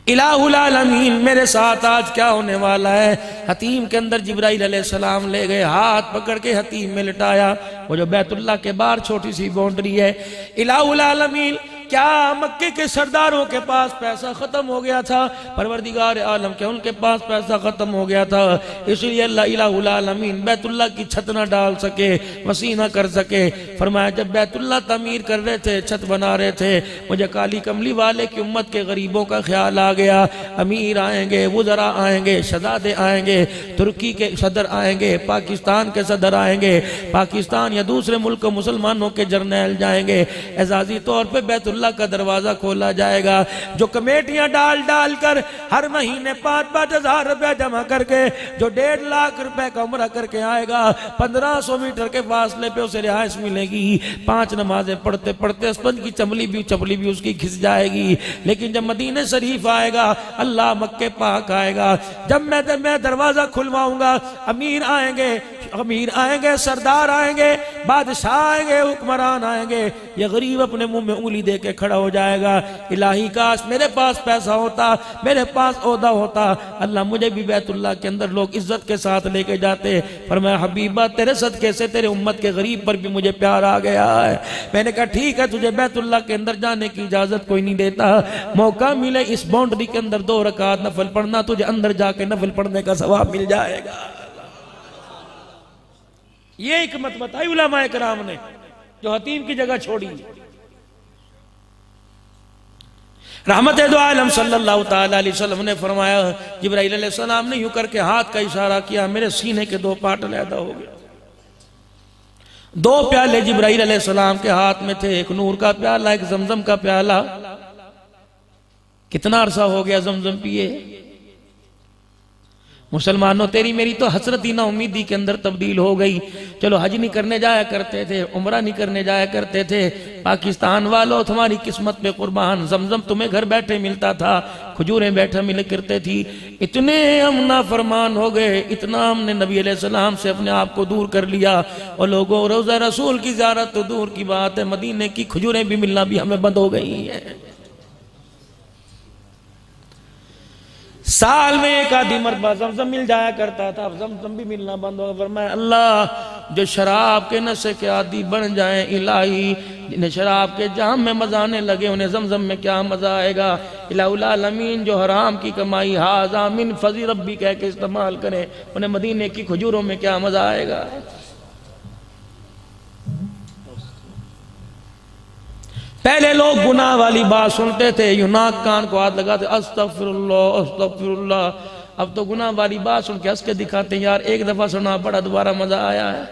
الہ العالمین میرے ساتھ آج کیا ہونے والا ہے؟ حتیم کے اندر جبرائیل علیہ السلام لے گئے، ہاتھ پکڑ کے حتیم میں لٹایا، وہ جو بیت اللہ کے باہر چھوٹی سی باؤنڈری ہے۔ الہ العالمین کیا مکے کے سرداروں کے پاس پیسہ ختم ہو گیا تھا؟ پروردگار عالم کے ان کے پاس پیسہ ختم ہو گیا تھا، اس لیے اللہ الہ العالمین بیت اللہ کی چھت نہ ڈال سکے، وسیع نہ کر سکے۔ فرمایا جب بیت اللہ تعمیر کر رہے تھے، چھت بنا رہے تھے، مجھے کالی کملی والے کی امت کے غریبوں کا خیال آ گیا۔ امیر آئیں گے، وزراء آئیں گے، شہزادے آئیں گے، ترکی کے صدر آئیں گے، پاکستان کے صدر آئیں گے، پاکستان یا دوسرے ملک مسلمانوں کے جرنیل جائیں گے، اعزازی طور پہ بیت اللہ کا دروازہ کھولا جائے گا۔ جو کمیٹیاں ڈال ڈال کر ہر مہینے 5-5 ہزار روپے جمع کر کے جو 1.5 لاکھ روپے کا عمرہ کر کے آئے گا، 1500 میٹر کے فاصلے پہ اسے رہائش ملے گی، 5 نمازیں پڑھتے پڑھتے اسپنج کی چپلی بھی اس کی گھس جائے گی۔ لیکن جب مدینہ شریف آئے گا، اللہ مکہ پاک آئے گا، جب میں دروازہ کھلواؤں گا، امیر آئیں گے، سردار آئیں گے، بادشاہ آئیں گے، حکمران آئیں گے، یہ غریب اپنے منہ میں انگلی دے کے کھڑا ہو جائے گا، الہی کاش میرے پاس پیسہ ہوتا، میرے پاس عہدہ ہوتا، اللہ مجھے بھی بیت اللہ کے اندر لوگ عزت کے ساتھ لے کے جاتے۔ فرمایا حبیبہ تیرے صدقے سے تیرے امت کے غریب پر بھی مجھے پیار آ گیا ہے۔ میں نے کہا ٹھیک ہے، تجھے بیت اللہ کے اندر جانے کی اجازت کوئی نہیں دیتا، موقع ملے اس باؤنڈری کے اندر 2 رکعت نفل پڑھنا، تجھے اندر جا کے نفل پڑھنے کا ثواب مل جائے گا۔ یہ حکمت بتائی علماء کرام نے جو حتیم کی جگہ چھوڑی۔ رحمت دو عالم صلی اللہ تعالی علیہ وسلم نے فرمایا، جبرائیل علیہ السلام نے یوں کر کے ہاتھ کا اشارہ کیا، میرے سینے کے 2 پارٹ علیحدہ ہو گئے۔ 2 پیالے جبرائیل علیہ السلام کے ہاتھ میں تھے، ایک نور کا پیالہ، ایک زمزم کا پیالہ۔ کتنا عرصہ ہو گیا زمزم پیے؟ مسلمانوں تیری میری تو حسرت ہی نہ امیدی کے اندر تبدیل ہو گئی۔ چلو حج نہیں کرنے جایا کرتے تھے، عمرہ نہیں کرنے جایا کرتے تھے، پاکستان والوں تمہاری قسمت پہ قربان، زمزم تمہیں گھر بیٹھے ملتا تھا، کھجوریں بیٹھے مل کرتے تھی۔ اتنے ہم نافرمان ہو گئے، اتنا ہم نے نبی علیہ السلام سے اپنے آپ کو دور کر لیا، اور لوگوں روضہ رسول کی زیارت تو دور کی بات ہے، مدینے کی کھجوریں بھی ملنا بھی ہمیں بند ہو گئی ہیں۔ سال میں ایک آدھی مرتبہ زمزم مل جایا کرتا تھا، اب زمزم بھی ملنا بند ہو گیا۔ فرمایا اللہ جو شراب کے نشے کے عادی بن جائیں، الہی جنہیں شراب کے جام میں مزہ آنے لگے انہیں زمزم میں کیا مزہ آئے گا۔ الہ العالمین جو حرام کی کمائی ھذا من فضل ربی کہہ کے استعمال کریں، انہیں مدینے کی کھجوروں میں کیا مزہ آئے گا۔ پہلے لوگ گناہ والی بات سنتے تھے، یوں ناک کان کو ہاتھ لگاتے استغفراللہ استغفراللہ، اب تو گناہ والی بات سن کے ہنس کے دکھاتے ہیں یار ایک دفعہ سنا بڑا دوبارہ مزہ آیا ہے۔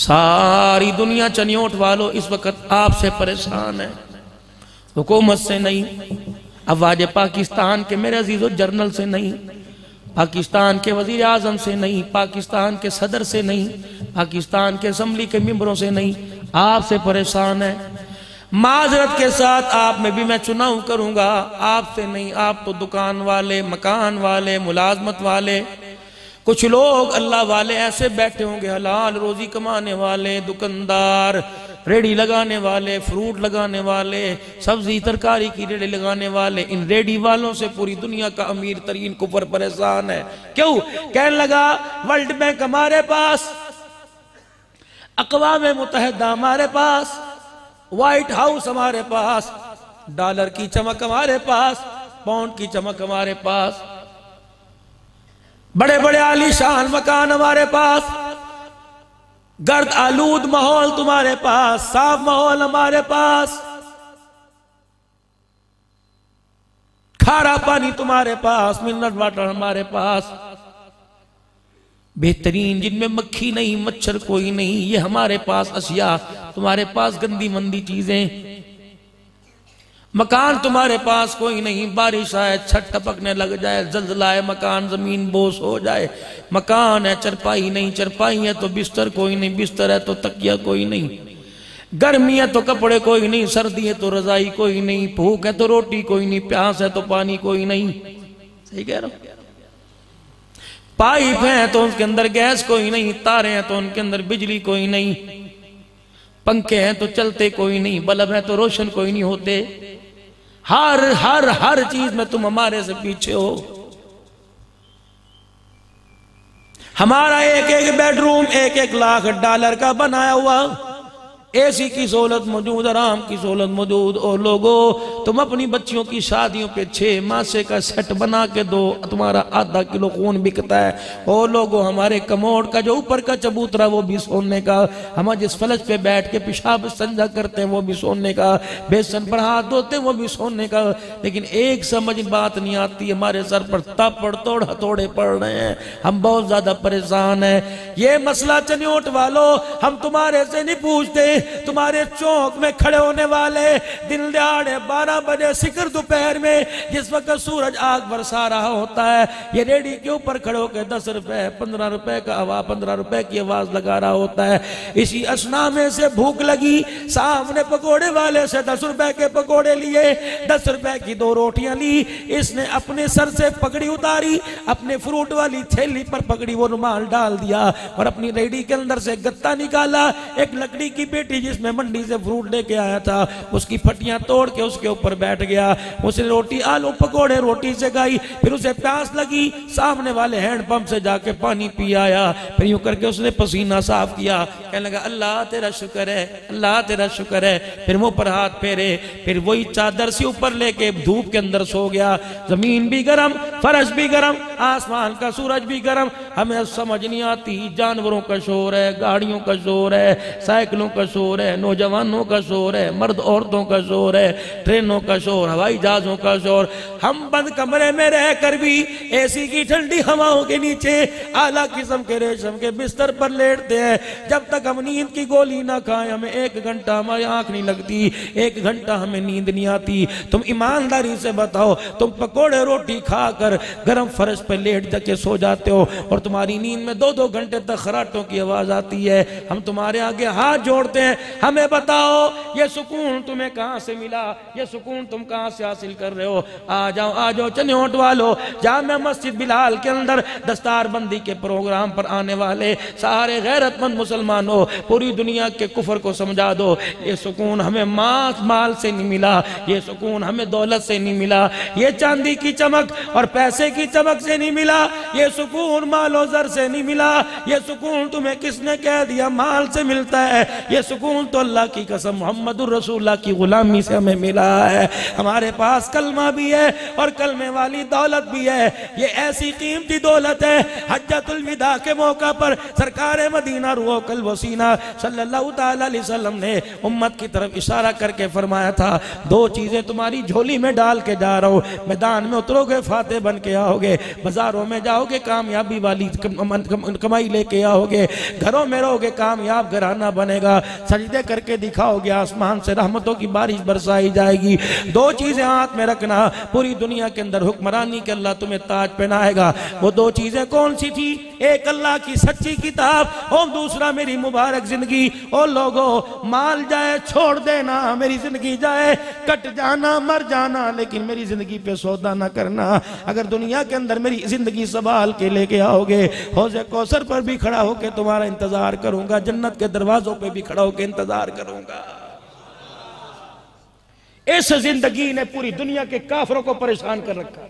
ساری دنیا چنیوٹ والوں اس وقت آپ سے پریشان ہے، حکومت سے نہیں، افواج پاکستان کے میرے عزیزو جرنل سے نہیں، پاکستان کے وزیر اعظم سے نہیں، پاکستان کے صدر سے نہیں، پاکستان کے اسمبلی کے ممبروں سے نہیں، آپ سے پریشان ہے۔ معذرت کے ساتھ آپ میں بھی میں چناؤ کروں گا، آپ سے نہیں، آپ تو دکان والے، مکان والے، ملازمت والے، کچھ لوگ اللہ والے ایسے بیٹھے ہوں گے، حلال روزی کمانے والے، دکاندار، ریڈی لگانے والے، فروٹ لگانے والے، سبزی ترکاری کی ریڈی لگانے والے، ان ریڈی والوں سے پوری دنیا کا امیر ترین کفر پریشان ہے۔ کیوں؟ کہنے لگا ورلڈ بینک ہمارے پاس، اقوام متحدہ ہمارے پاس، وائٹ ہاؤس ہمارے پاس، ڈالر کی چمک ہمارے پاس، پاؤنڈ کی چمک ہمارے پاس، بڑے بڑے عالی شان مکان ہمارے پاس، گرد آلود ماحول تمہارے پاس، صاف ماحول ہمارے پاس، کھارا پانی تمہارے پاس، منرل واٹر ہمارے پاس، بہترین جن میں مکھی نہیں مچھر کوئی نہیں، یہ ہمارے پاس اشیاء، تمہارے پاس گندی مندی چیزیں، مکان تمہارے پاس کوئی نہیں، بارش آئے چھت ٹپکنے لگ جائے، زلزلہ آئے مکان زمین بوس ہو جائے، مکان ہے چرپائی نہیں، چرپائی ہے تو بستر کوئی نہیں، بستر ہے تو تکیہ کوئی نہیں، گرمی ہے تو کپڑے کوئی نہیں، سردی ہے تو رضائی کوئی نہیں، بھوک ہے تو روٹی کوئی نہیں، پیاس ہے تو پانی کوئی نہیں۔ صحیح کہہ رہا ہوں؟ پائپ ہیں تو ان کے اندر گیس کوئی نہیں، تارے ہیں تو ان کے اندر بجلی کوئی نہیں، پنکھے ہیں تو چلتے کوئی نہیں، بلب ہیں تو روشن کوئی نہیں ہوتے، ہر چیز میں تم ہمارے سے پیچھے ہو۔ ہمارا ایک ایک بیڈ روم 1-1 لاکھ ڈالر کا بنایا ہوا، اے سی کی سہولت موجود، آرام کی سہولت موجود، اور لوگوں تم اپنی بچیوں کی شادیوں پہ 6 ماسے کا سیٹ بنا کے دو، تمہارا ½ کلو خون بکتا ہے، اور لوگوں ہمارے کموڈ کا جو اوپر کا چبوترا وہ بھی سونے کا، ہم جس فلش پہ بیٹھ کے پیشاب سنجا کرتے ہیں وہ بھی سونے کا، بیسن پر ہاتھ دھوتے ہیں وہ بھی سونے کا، لیکن ایک سمجھ بات نہیں آتی، ہمارے سر پر تاپڑ توڑ ہتھوڑے پڑ رہے ہیں، ہم بہت زیادہ پریشان ہیں۔ یہ مسئلہ چنیوٹ والوں ہم تمہارے سے نہیں پوچھتے، تمہارے چوک میں کھڑے ہونے والے دن دیاڑے 12 12 بجے سکر دوپہر میں جس وقت سورج آگ برسا رہا ہوتا ہے، یہ ریڈی کے اوپر کھڑے ہو کے 10 روپے 15 روپے کا 15 روپے کی آواز لگا رہا ہوتا ہے۔ اسی اسنا میں سے بھوک لگی، سامنے پکوڑے والے سے 10 روپے کے پکوڑے لیے، 10 روپے کی 2 روٹیاں لی، اس نے اپنے سر سے پگڑی اتاری، اپنے فروٹ والی تھیلی پر پگڑی وہ رومال ڈال دیا اور اپنی ریڈی کے اندر سے گتا نکالا، ایک لکڑی کی پیٹی جس میں منڈی سے فروٹ لے کے آیا تھا، اس کی پھٹیاں توڑ کے اس کے اوپر بیٹھ گیا، اس نے روٹی آلو پکوڑے روٹی سے گائی، پھر اسے پیاس لگی، سامنے والے ہینڈ پمپ سے جا کے پانی پی آیا، پھر یوں کر کے اس نے پسینہ صاف کیا، کہنے لگا اللہ تیرا شکر ہے، اللہ تیرا شکر ہے، پھر منہ پر ہاتھ پھیرے، پھر وہی چادر سے اوپر لے کے دھوپ کے اندر سو گیا، زمین بھی گرم، فرش بھی گرم، آسمان کا سورج بھی گرم، ہمیں سمجھ نہیں آتی، جانوروں کا شور ہے، گاڑیوں کا شور ہے، سائیکلوں کا شور ہے، نوجوانوں کا شور ہے، مرد عورتوں کا شور ہے، ٹرینوں کا شور، ہوائی جہازوں کا شور، ہم بند کمرے میں رہ کر بھی اے سی کی ٹھنڈی ہواؤں کے نیچے اعلیٰ قسم کے ریشم کے بستر پر لیٹتے ہیں، جب تک ہم نیند کی گولی نہ کھائیں ہمیں 1 گھنٹہ ہماری آنکھ نہیں لگتی، 1 گھنٹہ ہمیں نیند نہیں آتی۔ تم ایمانداری سے بتاؤ، تم پکوڑے روٹی کھا کر گرم فرش پہ لیٹ جا کے سو جاتے ہو اور تمہاری نیند میں 2-2 گھنٹے تک خراٹوں کی آواز آتی ہے، ہم تمہارے آگے ہاتھ جوڑتے ہیں، ہمیں بتاؤ یہ سکون تمہیں کہاں سے ملا، یہ سکون تم کہاں سے حاصل کر رہے ہو؟ آ جاؤ چنیوٹ والو، جامع مسجد بلال کے اندر دستار بندی کے پروگرام پر آنے والے سارے غیرت مند مسلمانوں، پوری دنیا کے کفر کو سمجھا دو، یہ سکون ہمیں مال سے نہیں ملا، یہ سکون ہمیں دولت سے نہیں ملا، یہ چاندی کی چمک اور پیسے کی چمک سے نہیں ملا، یہ سکون مال و زر سے نہیں ملا، یہ سکون تمہیں کس نے کہہ دیا مال سے ملتا ہے، یہ سکون تو اللہ کی قسم محمد الرسول اللہ کی غلامی سے ہمیں ملا ہے۔ ہمارے پاس کلمہ بھی ہے اور کلمے والی دولت بھی ہے، یہ ایسی قیمتی دولت ہے، حجۃ الوداع کے موقع پر سرکار مدینہ روح قلب و سینہ صلی اللہ تعالی علیہ وسلم نے امت کی طرف اشارہ کر کے فرمایا تھا، 2 چیزیں تمہاری جھولی میں ڈال کے جا رہا ہوں، میدان میں اترو گے فاتح بن کے آؤ گے، بازاروں میں جاؤ گے کامیابی والی کمائی لے کے آؤ گے، گھروں میں رہو گے کامیاب گھرانہ بنے گا، سجدے کر کے دکھاؤ گے آسمان سے رحمتوں کی بارش برسائی جائے گی۔ 2 چیزیں ہاتھ میں رکھنا، پوری دنیا کے اندر حکمرانی کے اللہ تمہیں تاج پہنائے گا۔ وہ 2 چیزیں کون سی تھی؟ ایک اللہ کی سچی کتاب اور دوسرا میری مبارک زندگی۔ او لوگو، مال جائے چھوڑ دینا، میری زندگی جائے کٹ جانا مر جانا، لیکن میری زندگی پہ سودا نہ کرنا۔ اگر دنیا کے اندر میری زندگی سنبھال کے لے کے آؤ گے، حوض کوثر پر بھی کھڑا ہو کے تمہارا انتظار کروں گا، جنت کے دروازوں پہ بھی کھڑا ہو کے انتظار کروں گا۔ اس زندگی نے پوری دنیا کے کافروں کو پریشان کر رکھا۔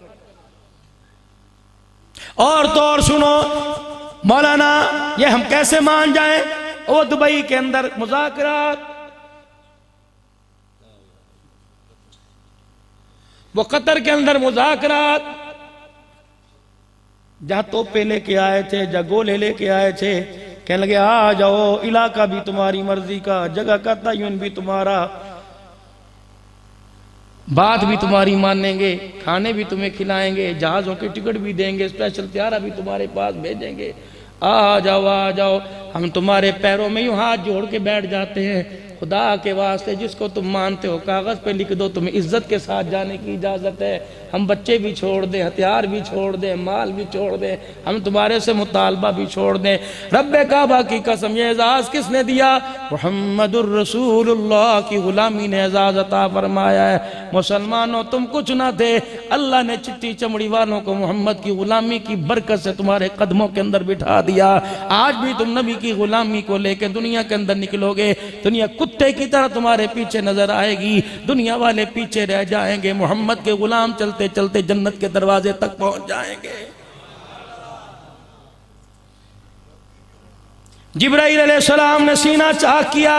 اور تو اور سنو مولانا، یہ ہم کیسے مان جائیں؟ وہ دبئی کے اندر مذاکرات، وہ قطر کے اندر مذاکرات، جہاں توپے لے کے آئے تھے، جہاں گولے لے کے آئے تھے، کہنے لگے آ جاؤ، علاقہ بھی تمہاری مرضی کا، جگہ کا تعین بھی تمہارا، بات بھی تمہاری مانیں گے، کھانے بھی تمہیں کھلائیں گے، جہازوں کے ٹکٹ بھی دیں گے، اسپیشل طیارہ بھی تمہارے پاس بھیجیں گے، آ جاؤ، ہم تمہارے پیروں میں یوں ہاتھ جوڑ کے بیٹھ جاتے ہیں، خدا کے واسطے جس کو تم مانتے ہو کاغذ پہ لکھ دو، تمہیں عزت کے ساتھ جانے کی اجازت ہے، ہم بچے بھی چھوڑ دیں، ہتھیار بھی چھوڑ دیں، مال بھی چھوڑ دیں، ہم تمہارے سے مطالبہ بھی چھوڑ دیں۔ رب کعبہ کی قسم، یہ اعزاز کس نے دیا؟ محمد الرسول اللہ کی غلامی نے اعزاز عطا فرمایا ہے۔ مسلمانوں تم کچھ نہ تھے، اللہ نے چٹی چمڑی والوں کو محمد کی غلامی کی برکت سے تمہارے قدموں کے اندر بٹھا دیا۔ آج بھی تم نبی کی غلامی کو لے کے دنیا کے اندر نکلو گے، دنیا کتے کی طرح تمہارے پیچھے نظر آئے گی، دنیا والے پیچھے رہ جائیں گے، محمد کے غلام چلتے چلتے جنت کے دروازے تک پہنچ جائیں گے۔ جبرائیل علیہ السلام نے سینہ چاک کیا،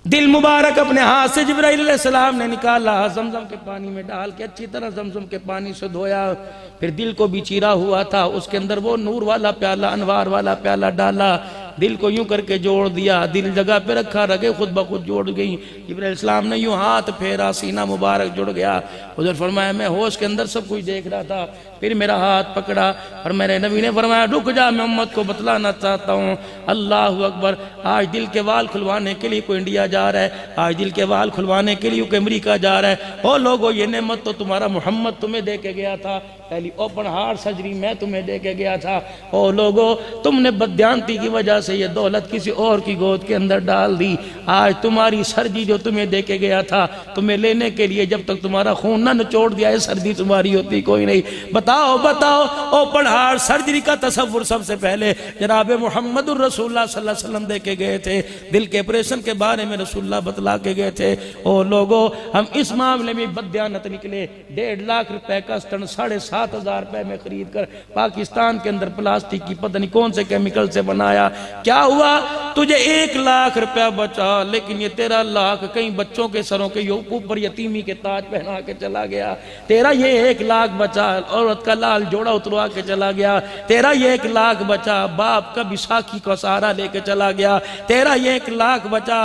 دل مبارک اپنے ہاتھ سے جبرائیل علیہ السلام نے نکالا، زمزم کے پانی میں ڈال کے اچھی طرح زمزم کے پانی سے دھویا، پھر دل کو بھی چیرا ہوا تھا، اس کے اندر وہ نور والا پیالہ، انوار والا پیالہ ڈالا، دل کو یوں کر کے جوڑ دیا، دل جگہ پہ رکھا، رگے خود بخود جوڑ گئی۔ جبرائیل علیہ السلام نے یوں ہاتھ پھیرا، سینہ مبارک جڑ گیا۔ حضور فرمایا میں ہوش کے اندر سب کچھ دیکھ رہا تھا، پھر میرا ہاتھ پکڑا اور میرے نبی نے فرمایا رک جا، میں امت کو بتلانا چاہتا ہوں۔ اللہ اکبر! آج دل کے وال کھلوانے کے لیے کوئی انڈیا جا رہا ہے، آج دل کے وال کھلوانے کے لیے کوئی امریکہ جا رہا ہے۔ او لوگو، یہ نعمت تو تمہارا محمد تمہیں دے کے گیا تھا، پہلی اوپن ہارٹ سرجری میں تمہیں دے کے گیا تھا۔ او لوگو، تم نے بددیانتی کی وجہ سے یہ دولت کسی اور کی گود کے اندر ڈال دی۔ آج تمہاری سرجری جو تمہیں دے کے گیا تھا، تمہیں لینے کے لیے جب تک تمہارا خون نہ نچوڑ دیا ہے سرجری تمہاری ہوتی کوئی نہیں۔ بتاؤ بتاؤ، اوپن ہارٹ سرجری کا تصور سب سے پہلے جناب محمد الرسول اللہ صلی اللہ علیہ وسلم دے کے گئے تھے، دل کے آپریشن کے بارے میں رسول اللہ بتلا کے گئے تھے۔ او لوگو، ہم اس معاملے میں بددیانت نکلے، 1.5 لاکھ روپے کا سٹن 7,500 روپے میں خرید کر پاکستان کے اندر پلاسٹک کی پتہ نہیں کون سے کیمیکل سے بنایا۔ کیا ہوا؟ تجھے 1 لاکھ روپے بچا، لیکن یہ 13 لاکھ کئی بچوں کے سروں کے اوپر یتیمی کے تاج پہنا کے چلا گیا۔ تیرا یہ 1 لاکھ بچا، عورت کا لال جوڑا اتروا کے چلا گیا۔ تیرا یہ 1 لاکھ بچا، باپ کا بیساکھی کو سہارا لے کے چلا گیا۔ تیرا یہ 1 لاکھ بچا،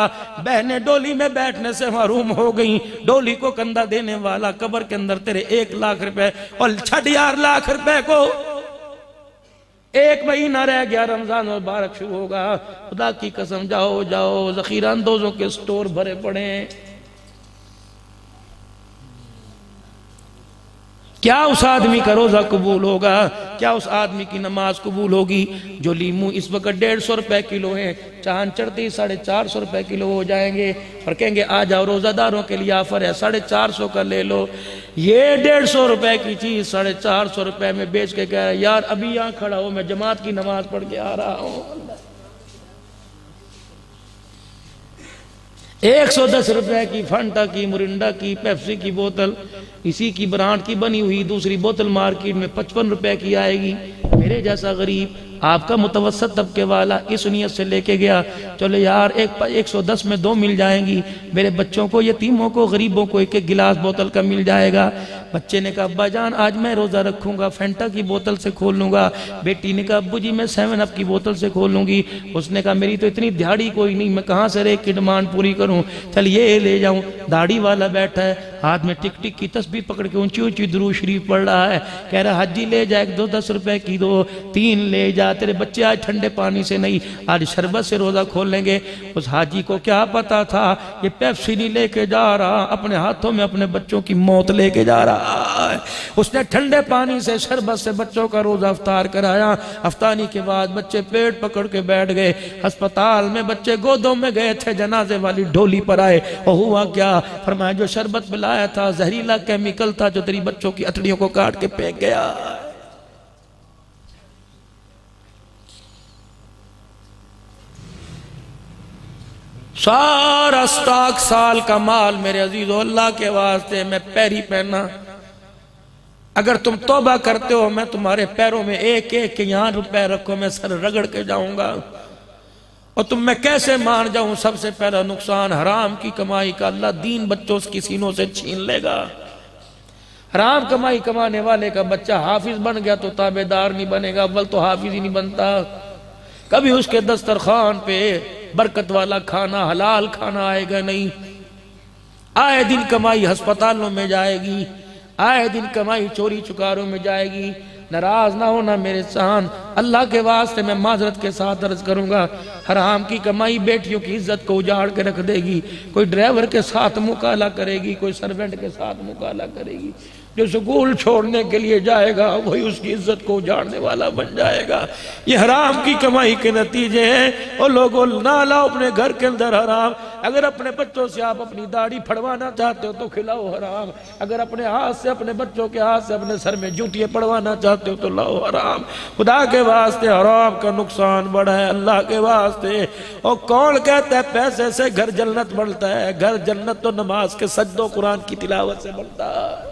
بہنیں ڈولی میں بیٹھنے سے محروم ہو گئیں، ڈولی کو کندھا دینے والا قبر کے اندر تیرے 1 لاکھ روپے، اور 6 لاکھ روپے کو 1 مہینہ رہ گیا، رمضان مبارک شروع ہوگا۔ خدا کی قسم، جاؤ جاؤ، ذخیرہ اندوزوں کے سٹور بھرے پڑے ہیں۔ کیا اس آدمی کا روزہ قبول ہوگا؟ کیا اس آدمی کی نماز قبول ہوگی؟ جو لیمو اس وقت 150 روپے کلو ہیں، چاند چڑھتی 450 روپے کلو ہو جائیں گے، اور کہیں گے آ جاؤ روزہ داروں کے لیے آفر ہے، 450 کا لے لو۔ یہ 150 روپے کی چیز 450 روپے میں بیچ کے کہہ رہا ہے یار ابھی یہاں کھڑا ہو، میں جماعت کی نماز پڑھ کے آ رہا ہوں۔ 110 روپے کی فانٹا کی، مرنڈا کی، پیپسی کی بوتل، اسی کی برانڈ کی بنی ہوئی دوسری بوتل مارکیٹ میں 55 روپے کی آئے گی۔ میرے جیسا غریب، آپ کا متوسط طبقے والا اس نیت سے لے کے گیا چلو یار 110 میں 2 مل جائیں گی، میرے بچوں کو، یتیموں کو، غریبوں کو 1 گلاس بوتل کا مل جائے گا۔ بچے نے کہا ابا جان آج میں روزہ رکھوں گا، فینٹا کی بوتل سے کھول لوں گا۔ بیٹی نے کہا ابو جی میں 7 اپ کی بوتل سے کھول لوں گی۔ اس نے کہا میری تو اتنی دھاڑی کوئی نہیں، میں کہاں سے ایک کی ڈیمانڈ پوری کروں، چل یہ لے جاؤں۔ داڑھی والا بیٹھا ہے، ہاتھ میں ٹک ٹک کی تسبیح پکڑ کے اونچی اونچی درود شریف پڑھ رہا ہے، کہہ رہا حجی لے جا 10 روپے کی دو، 3 لے جا، تیرے بچے آج ٹھنڈے پانی سے نہیں، آج شربت سے روزہ کھول لیں گے۔ اس حاجی کو کیا پتا تھا یہ پیپسی نہیں لے کے جا رہا، اپنے ہاتھوں میں اپنے بچوں کی موت لے کے جا رہا ہے۔ اس نے ٹھنڈے پانی سے شربت سے بچوں کا روزہ افطار کرایا۔ افطاری کے بعد بچے پیٹ پکڑ کے بیٹھ گئے، ہسپتال میں بچے گودوں میں گئے تھے، جنازے والی ڈھولی پر آئے، اور ہوا کیا؟ فرمایا جو شربت پلایا تھا زہریلا کیمیکل تھا جو تیری بچوں کی اتڑیوں کو کاٹ کے پھینک گیا۔ سارا سٹاک سال کا مال میرے عزیزو اللہ کے واسطے میں پیری پہنا، اگر تم توبہ کرتے ہو میں تمہارے پیروں میں ایک ایک کے یہاں روپے رکھو، میں سر رگڑ کے جاؤں گا، اور تم میں کیسے مان جاؤں؟ سب سے پہلا نقصان حرام کی کمائی کا اللہ دین بچوں کی سینوں سے چھین لے گا۔ حرام کمائی کمانے والے کا بچہ حافظ بن گیا تو تابعدار نہیں بنے گا، اول تو حافظ ہی نہیں بنتا، کبھی اس کے دسترخوان پہ برکت والا کھانا، حلال کھانا آئے گا نہیں۔ آئے دن کمائی ہسپتالوں میں جائے گی، آئے دن کمائی چوری چکاروں میں جائے گی۔ ناراض نہ ہونا میرے سان، اللہ کے واسطے میں معذرت کے ساتھ عرض کروں گا، حرام کی کمائی بیٹیوں کی عزت کو اجاڑ کے رکھ دے گی۔ کوئی ڈرائیور کے ساتھ مکالہ کرے گی، کوئی سرونٹ کے ساتھ مکالہ کرے گی، جو سکول چھوڑنے کے لیے جائے گا وہی اس کی عزت کو اجاڑنے والا بن جائے گا۔ یہ حرام کی کمائی کے نتیجے ہیں۔ اور لوگوں نہ لاؤ اپنے گھر کے اندر حرام۔ اگر اپنے بچوں سے آپ اپنی داڑھی پھڑوانا چاہتے ہو تو کھلاؤ حرام، اگر اپنے ہاتھ سے اپنے بچوں کے ہاتھ سے اپنے سر میں جوتیاں پڑوانا چاہتے ہو تو لاؤ حرام۔ خدا کے واسطے حرام کا نقصان بڑا ہے، اللہ کے واسطے۔ اور کون کہتا ہے پیسے سے گھر جنت بڑھتا ہے؟ گھر جنت تو نماز کے سجدوں قرآن کی تلاوت سے بڑھتا ہے۔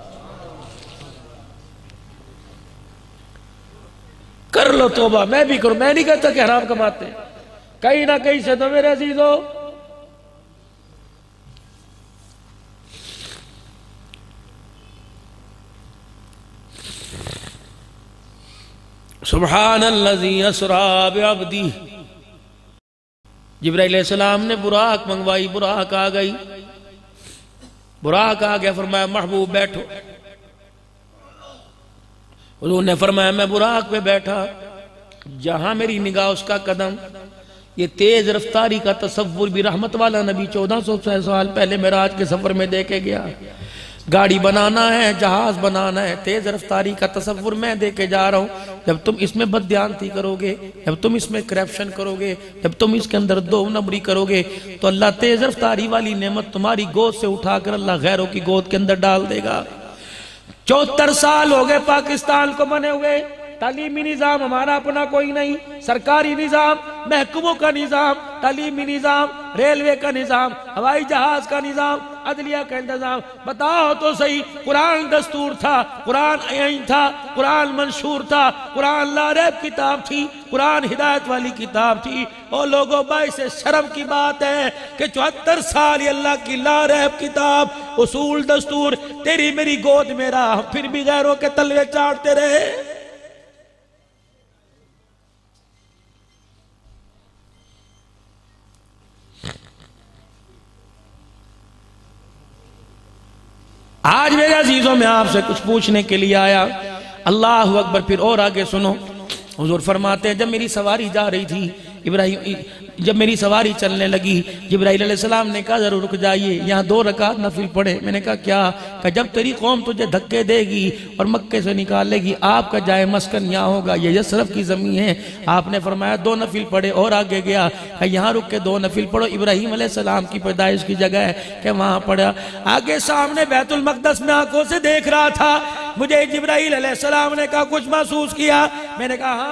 کر لو توبہ، میں بھی کروں، میں نہیں کہتا کہ حرام کماتے ہیں، کہیں نہ کہیں سے تو میرے عزیزو سبحان الذی اسری بعبدہ جبرائیل علیہ السلام نے براق منگوائی، براق آ گئی، براق آ گیا، فرمایا محبوب بیٹھو۔ حضور نے فرمایا میں براق پہ بیٹھا، جہاں میری نگاہ اس کا قدم۔ یہ تیز رفتاری کا تصور بھی رحمت والا نبی 1400 سال پہلے معراج کے سفر میں دے کے گیا۔ گاڑی بنانا ہے، جہاز بنانا ہے، تیز رفتاری کا تصور میں دے کے جا رہا ہوں۔ جب تم اس میں بددیانتی کرو گے، جب تم اس میں کرپشن کرو گے، جب تم اس کے اندر دو نمبری کرو گے، تو اللہ تیز رفتاری والی نعمت تمہاری گود سے اٹھا کر اللہ غیروں کی گود کے اندر ڈال دے گا۔ 74 سال ہو گئے پاکستان کو بنے ہوئے، تعلیمی نظام ہمارا اپنا کوئی نہیں، سرکاری نظام، محکموں کا نظام، تعلیمی نظام، ریلوے کا نظام، ہوائی جہاز کا نظام، عدلیہ کا انتظام۔ بتاؤ تو صحیح، قرآن دستور تھا، قرآن آئین تھا، قرآن منشور تھا، قرآن لا ریب کتاب تھی، قرآن ہدایت والی کتاب تھی۔ اور لوگوں باعث شرم کی بات ہے کہ 74 سال یہ اللہ کی لا ریب کتاب، اصول دستور تیری میری گود میں رہا، پھر بھی غیروں کے تلوے چاٹتے رہے۔ آج میرے عزیزوں میں آپ سے کچھ پوچھنے کے لیے آیا۔ اللہ اکبر، پھر اور آگے سنو۔ حضور فرماتے ہیں جب میری سواری جا رہی تھی، جب میری سواری چلنے لگی، جبرائیل علیہ السلام نے کہا ضرور رک جائیے، یہاں 2 رکعت نفل پڑھے۔ میں نے کہا کیا؟ کہ جب تیری قوم تجھے دھکے دے گی اور مکے سے نکالے گی، آپ کا جائے مسکن یہاں ہوگا، یہ یسرف کی زمین ہے۔ آپ نے فرمایا 2 نفل پڑھے، اور آگے گیا کہ یہاں رک کے 2 نفل پڑھو، ابراہیم علیہ السلام کی پیدائش کی جگہ ہے کہ وہاں پڑھا۔ آگے سامنے بیت المقدس میں آنکھوں سے دیکھ رہا تھا، مجھے جبرائیل علیہ السلام نے کہا کچھ محسوس کیا؟ میں نے کہا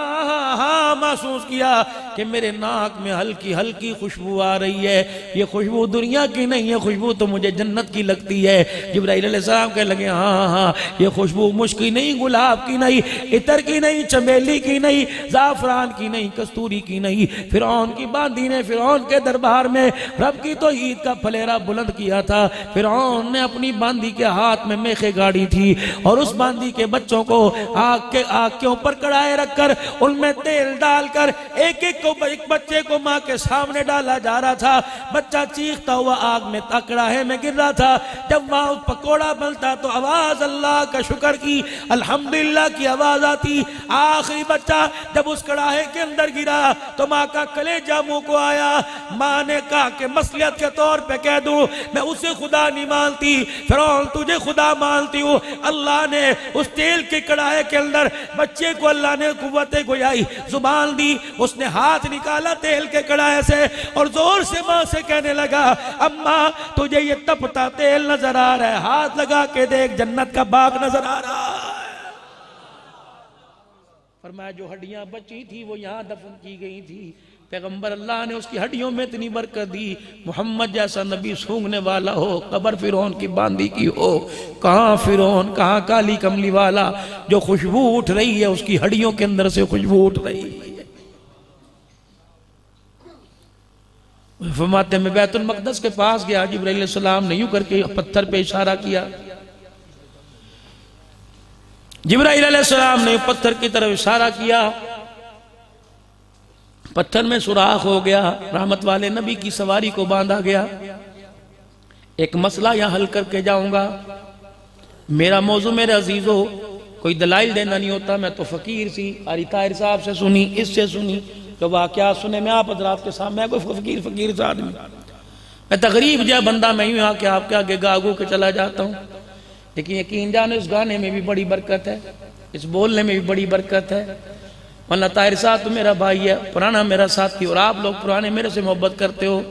ہاں محسوس کیا کہ میرے ناک میں ہلکی ہلکی خوشبو آ رہی ہے، یہ خوشبو دنیا کی نہیں ہے، خوشبو تو مجھے جنت کی لگتی ہے۔ جبرائیل علیہ السلام کہنے لگے ہاں یہ خوشبو مشک کی نہیں، گلاب کی نہیں، عطر کی نہیں، چمیلی کی نہیں، زعفران کی نہیں، کستوری کی نہیں۔ فرعون کی باندی نے فرعون کے دربار میں رب کی توحید کا پھلیرا بلند کیا تھا۔ فرعون نے اپنی باندی کے ہاتھ میں میخیں گاڑی تھی، اور اس باندی کے بچوں کو آگ کے اوپر کڑھائے رکھ کر ان میں تیل ڈال کر ایک بچے کو ماں کے سامنے ڈالا جا رہا تھا۔ بچہ چیختا ہوا آگ میں کڑاہے میں گر رہا تھا۔ جب وہاں پکوڑا بنتا تو آواز اللہ کا شکر کی، الحمدللہ کی آواز آتی۔ آخری بچہ جب اس کڑاہے کے اندر گرا تو ماں کا کلیجہ منہ کو آیا۔ ماں نے کہا کہ مصلیحت کے طور پہ کہہ دوں میں اسے خدا نہیں مانتی، فرعون تجھے خدا مانتی ہوں۔ اللہ نے اس تیل کے کڑاہے کے اندر بچے کو اللہ نے قوت گویائی زبان دی، اس نے ہاتھ نکالا تیل کے کڑاہے سے اور زور سے ماں سے کہنے لگا اماں تجھے یہ تپتا تیل نظر آ رہا ہے، ہاتھ لگا کے دیکھ جنت کا باغ نظر آ رہا ہے۔ فرمایا جو ہڈیاں بچی تھی وہ یہاں دفن کی گئی تھی، پیغمبر اللہ نے اس کی ہڈیوں میں اتنی برکت دی، محمد جیسا نبی سونگنے والا ہو، قبر فرعون کی باندھی کی ہو، کہاں فرعون، کہاں کالی کملی والا، جو خوشبو اٹھ رہی ہے اس کی ہڈیوں کے اندر سے خوشبو اٹھ رہی ہے۔ فرماتے میں بیت المقدس کے پاس گیا، جبرائیل علیہ السلام نے یوں کر کے پتھر پہ اشارہ کیا، جبرائیل علیہ السلام نے پتھر کی طرف اشارہ کیا، پتھر میں سوراخ ہو گیا، رحمت والے نبی کی سواری کو باندھا گیا۔ ایک مسئلہ یہاں حل کر کے جاؤں گا، میرا موضوع میرے عزیزو کوئی دلائل دینا نہیں ہوتا، میں تو فقیر سی، قاری طاہر صاحب سے سنی، اس سے سنی، جو واقعات سنے میں آپ حضرات کے سامنے، میں کوئی فقیر سے آدمی، میں تغریب جا بندہ میں یوں آکے آپ کے آگے گاگو کے چلا جاتا ہوں، لیکن یقین جانے اس گانے میں بھی بڑی برکت ہے، اس بولنے میں بھی بڑی برکت ہے۔ ورنہ طاہر صاحب تو میرا بھائی ہے، پرانا میرا ساتھی، اور آپ لوگ پرانے میرے سے محبت کرتے ہو،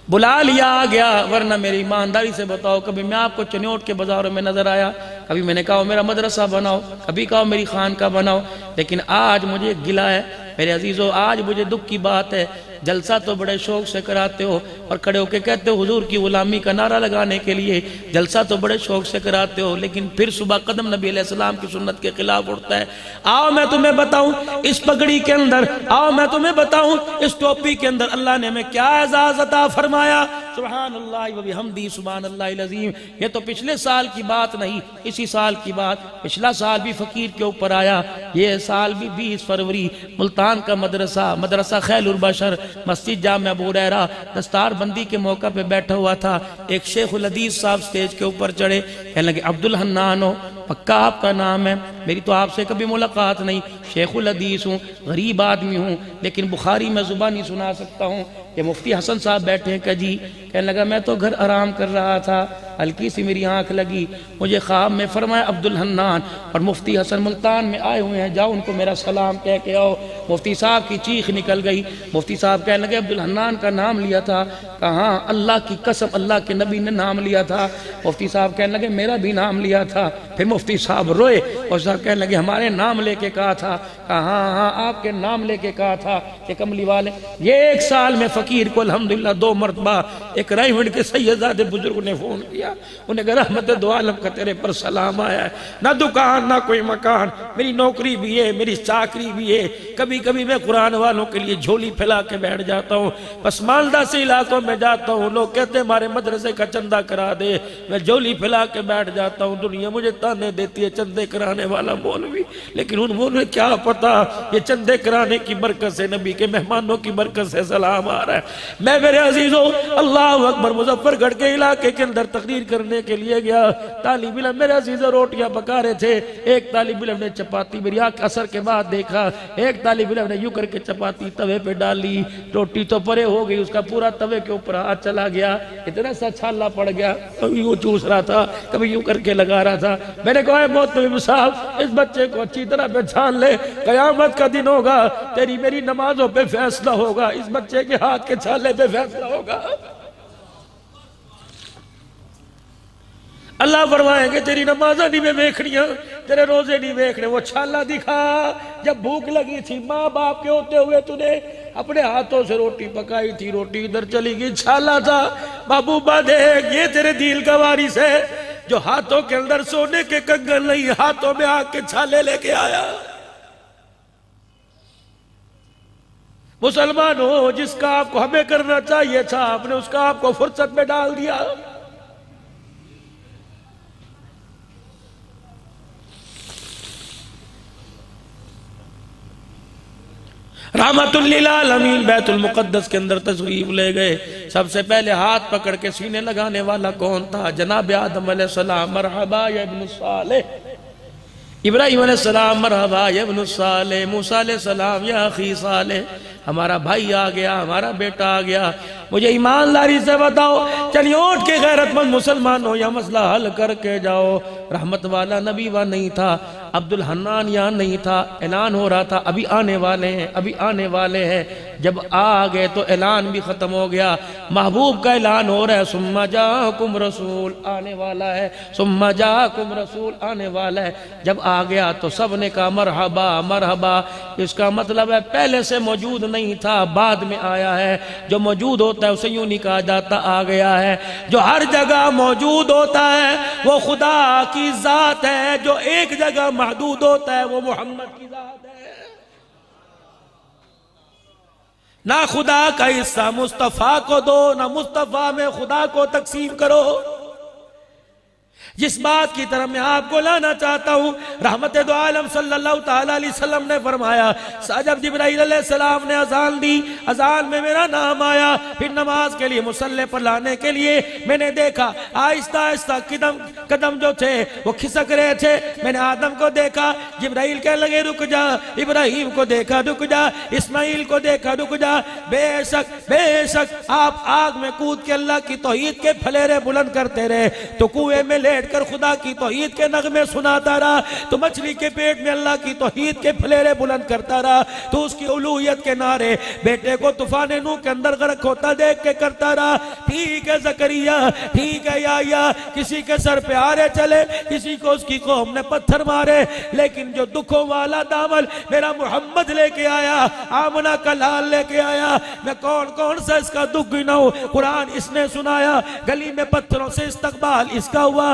بلا لیا آ گیا، ورنہ میری ایمانداری سے بتاؤ کبھی میں آپ کو چنیوٹ کے بازاروں میں نظر آیا، کبھی میں نے کہا میرا مدرسہ بناؤ، کبھی کہا میری خانقاہ بناؤ، لیکن آج مجھے گلہ ہے میرے عزیزو، آج مجھے دکھ کی بات ہے، جلسہ تو بڑے شوق سے کراتے ہو اور کھڑے ہو کے کہتے ہو حضور کی غلامی کا نعرہ لگانے کے لیے، جلسہ تو بڑے شوق سے کراتے ہو، لیکن پھر صبح قدم نبی علیہ السلام کی سنت کے خلاف اٹھتا ہے۔ آؤ میں تمہیں بتاؤں اس پگڑی کے اندر، آؤ میں تمہیں بتاؤں اس ٹوپی کے اندر اللہ نے ہمیں کیا اعزاز عطا فرمایا، سبحان اللہ و بحمدہ سبحان اللہ العظیم۔ یہ تو پچھلے سال کی بات نہیں، اسی سال کی بات، پچھلا سال بھی فقیر کے اوپر آیا، یہ سال بھی 20 فروری ملتان کا مدرسہ خیل البشر مسجد جامع ابو ہریرہ دستار بندی کے موقع پہ بیٹھا ہوا تھا، ایک شیخ الحدیث صاحب سٹیج کے اوپر چڑھے، کہنے لگے عبدالحنان ہو، پکا آپ کا نام ہے؟ میری تو آپ سے کبھی ملاقات نہیں، شیخ الحدیث ہوں، غریب آدمی ہوں، لیکن بخاری میں زبانی سنا سکتا ہوں۔ کہ مفتی حسن صاحب بیٹھے ہیں کہ جی، کہنے لگا میں تو گھر آرام کر رہا تھا، ہلکی سی میری آنکھ لگی، مجھے خواب میں فرمایا عبدالحنان اور مفتی حسن ملتان میں آئے ہوئے ہیں، جاؤ ان کو میرا سلام کہہ کے آؤ۔ مفتی صاحب کی چیخ نکل گئی، مفتی صاحب کہنے لگے عبدالحنان کا نام لیا تھا؟ کہاں، اللہ کی قسم اللہ کے نبی نے نام لیا تھا۔ مفتی صاحب کہنے لگے میرا بھی نام لیا تھا۔ پھر مفتی صاحب روئے اور صاحب کہنے لگے ہمارے نام لے کے کہا تھا؟ کہاں، ہاں آپ کے نام لے کے کہا تھا کہ کملی والے۔ یہ ایک سال میں فقیر کو الحمدللہ 2 مرتبہ ایک رائیونڈ کے سیدزادے بزرگ نے فون کیا، انہیں کہا رحمت دو عالم کا تیرے پر سلام آیا ہے، نہ دکان نہ کوئی مکان، میری نوکری بھی ہے، میری چاکری بھی ہے، کبھی کبھی میں قرآن والوں کے لیے جھولی پھیلا کے بیٹھ جاتا ہوں، پسماندہ سے علاقوں میں جاتا ہوں، لوگ کہتے ہیں ہمارے مدرسے کا چندہ کرا دے، میں جھولی پھیلا کے بیٹھ جاتا ہوں، دنیا مجھے تانے دیتی ہے چندے کرانے والا مولوی، لیکن انہیں کیا پتا یہ چندے کرانے کی برکت سے، نبی کے مہمانوں کی برکت سے سلام آ رہا ہے۔ میں میرے عزیزوں اللہ اکبر مظفر گڑھ کے علاقے کے اندر تقریر کرنے کے لیے گیا، طالب علم میرے عزیزوں روٹیاں پکا رہے تھے، ایک طالب علم نے چپاتی میری آنکھ اثر کے بعد دیکھا، ایک طالب علم نے یوں کر کے چپاتی توے پہ ڈالی، روٹی تو پرے ہو گئی، اس کا پورا توے کے اوپر ہاتھ چلا گیا، اتنا سا چھالا پڑ گیا، کبھی یوں چوس رہا تھا کبھی یوں کر کے لگا رہا تھا۔ میں نے کہا اے محترم صاحب اس بچے کو اچھی طرح پہچان لے، قیامت کا دن ہوگا تیری میری نمازوں پہ فیصلہ ہوگا، اس بچے کے ہاتھ کے چھالے پہ فیصلہ ہوگا۔ اللہ فرمائیں گے تیری نمازیں نہیں میں ویکھنیاں، تیرے روزے نہیں ویکھنے، وہ چھالا دکھا جب بھوک لگی تھی، ماں باپ کے ہوتے ہوئے تو نے اپنے ہاتھوں سے روٹی پکائی تھی، روٹی ادھر چلی گئی، چھالا تھا، محبوبہ دیکھ یہ تیرے دل کا وارث ہے جو ہاتھوں کے اندر سونے کے کنگن نہیں، ہاتھوں میں آگ کے چھالے لے کے آیا۔ مسلمان ہو جس کا آپ کو ہمیں کرنا چاہیے تھا آپ نے اس کا آپ کو فرصت میں ڈال دیا۔ رحمت للعالمین بیت المقدس کے اندر تشریف لے گئے، سب سے پہلے ہاتھ پکڑ کے سینے لگانے والا کون تھا؟ جناب آدم علیہ السلام، مرحبا یا ابن صالح۔ ابراہیم علیہ السلام، مرحبا یا ابن صالح۔ موسیٰ علیہ السلام، یا اخی صالح، ہمارا بھائی آ گیا، ہمارا بیٹا آ گیا، مجھے ایمانداری سے بتاؤ چلیے اٹھ کے غیرت مند مسلمان ہو یا مسئلہ حل کر کے جاؤ۔ رحمت والا نبی وہاں نہیں تھا، عبدالحنان یہاں نہیں تھا، اعلان ہو رہا تھا ابھی آنے والے ہیں، ابھی آنے والے ہیں۔ جب آ گئے تو اعلان بھی ختم ہو گیا، محبوب کا اعلان ہو رہا ہے ثم جاءکم رسول آنے والا ہے، ثم جاءکم رسول آنے والا ہے۔ جب آ گیا تو سب نے کہا مرحبا مرحبا، اس کا مطلب ہے پہلے سے موجود نہیں تھا، بعد میں آیا ہے۔ جو موجود ہوتا ہے اسے یوں نہیں کہا جاتا آ گیا ہے، جو ہر جگہ موجود ہوتا ہے وہ خدا کی ذات ہے، جو ایک جگہ محدود ہوتا ہے وہ محمد کی ذات ہے۔ نہ خدا کا حصہ مصطفیٰ کو دو، نہ مصطفیٰ میں خدا کو تقسیم کرو۔ جس بات کی طرف میں آپ کو لانا چاہتا ہوں، رحمت دو عالم صلی اللہ تعالیٰ علیہ وسلم نے فرمایا جب جبرائیل علیہ السلام نے اذان دی، اذان میں میرا نام آیا، پھر نماز کے لیے مصلی پر لانے کے لیے میں نے دیکھا آہستہ آہستہ قدم جو تھے وہ کھسک رہے تھے۔ میں نے آدم کو دیکھا، جبرائیل کہنے لگے رک جا، ابراہیم کو دیکھا رک جا، اسماعیل کو دیکھا رک جا، بے شک آپ آگ میں کود کے اللہ کی توحید کے پھلیرے بلند کرتے رہے، تو کنویں میں لیٹ کر خدا کی توحید کے نغمے سناتا رہا، تو مچھلی کے پیٹ میں اللہ کی توحید کے پھلیرے بلند کرتا رہا، تو اس کی الوہیت کے نعرے بیٹے کو طوفان نوح کے اندر غرق ہوتا دیکھ کے کرتا رہا۔ ٹھیک ہے زکریا، ٹھیک ہے یحییٰ، کسی کے سر پہ آرے چلے، کسی کو اس کی قوم نے پتھر مارے، لیکن جو دکھوں والا دامن میرا محمد لے کے آیا، آمنہ کا لال لے کے آیا، میں کون سا اس کا دکھ گناؤں؟ قرآن اس نے سنایا، گلی میں پتھروں سے استقبال اس کا ہوا،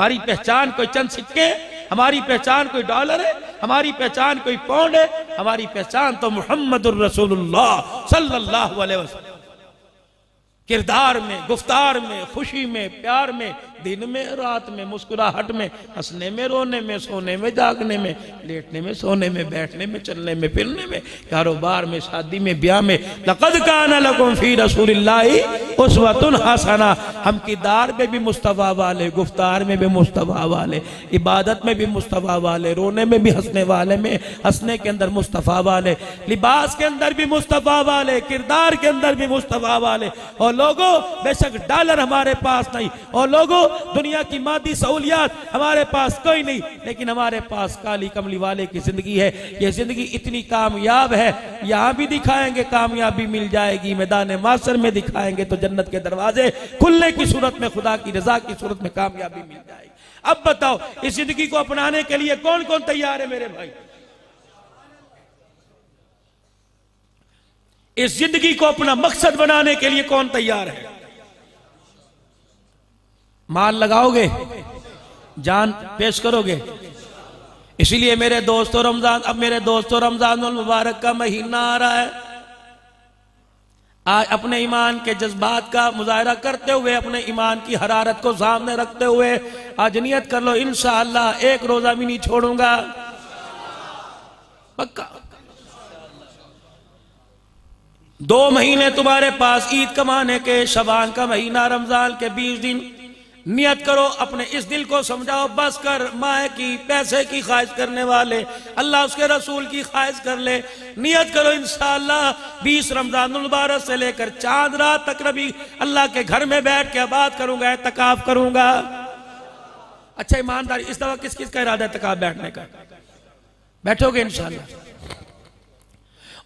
ہماری پہچان کوئی چند سکے، ہماری پہچان کوئی ڈالر ہے، ہماری پہچان کوئی پاؤنڈ ہے، ہماری پہچان تو محمد الرسول اللہ صلی اللہ علیہ وسلم۔ کردار میں، گفتار میں، خوشی میں، پیار میں، دن میں، رات میں، مسکراہٹ میں، ہنسنے میں، رونے میں، سونے میں، جاگنے میں، لیٹنے میں، سونے میں، بیٹھنے میں، چلنے میں، پھرنے میں، کاروبار میں، شادی میں، بیاہ میں، لَقَدْ كَانَ لَكُمْ فِي رَسُولِ اللَّهِ أُسْوَةٌ حَسَنَةٌ۔ ہم کردار میں بھی مصطفیٰ والے، گفتار میں بھی مصطفیٰ والے، عبادت میں بھی مصطفیٰ والے، رونے میں بھی ہنسنے والے میں، ہنسنے کے اندر مصطفیٰ والے، لباس کے اندر بھی مصطفیٰ والے، کردار کے اندر بھی مصطفیٰ والے۔ اور لوگوں، بے شک ڈالر ہمارے پاس نہیں، اور لوگوں دنیا کی مادی سہولیات ہمارے پاس کوئی نہیں، لیکن ہمارے پاس کالی کملی والے کی زندگی ہے۔ یہ زندگی اتنی کامیاب ہے، یہاں بھی دکھائیں گے کامیابی مل جائے گی، میدان محشر میں دکھائیں گے تو جنت کے دروازے کھلنے کی صورت میں، خدا کی رضا کی صورت میں کامیابی مل جائے گی۔ اب بتاؤ اس زندگی کو اپنانے کے لیے کون کون تیار ہے میرے بھائی؟ اس زندگی کو اپنا مقصد بنانے کے لیے کون تیار ہے؟ مال لگاؤ گے؟ جان پیش کرو گے؟ اسی لیے میرے دوستو رمضان المبارک کا مہینہ آ رہا ہے۔ آج اپنے ایمان کے جذبات کا مظاہرہ کرتے ہوئے، اپنے ایمان کی حرارت کو سامنے رکھتے ہوئے آج نیت کر لو، انشاءاللہ ایک روزہ بھی نہیں چھوڑوں گا، پکا۔ 2 مہینے تمہارے پاس عید کمانے کے، شعبان کا مہینہ، رمضان کے 20 دن، نیت کرو، اپنے اس دل کو سمجھاؤ، بس کر ماہ کی، پیسے کی خواہش کرنے والے، اللہ اس کے رسول کی خواہش کر لے۔ نیت کرو انشاءاللہ 20 رمضان المبارک سے لے کر چاند رات تک نبی اللہ کے گھر میں بیٹھ کے عبادت کروں گا، اعتکاف کروں گا۔ اچھا ایمانداری، اس دفعہ کس کس کا ارادہ ہے اعتکاف بیٹھنے کا؟ بیٹھو گے انشاءاللہ؟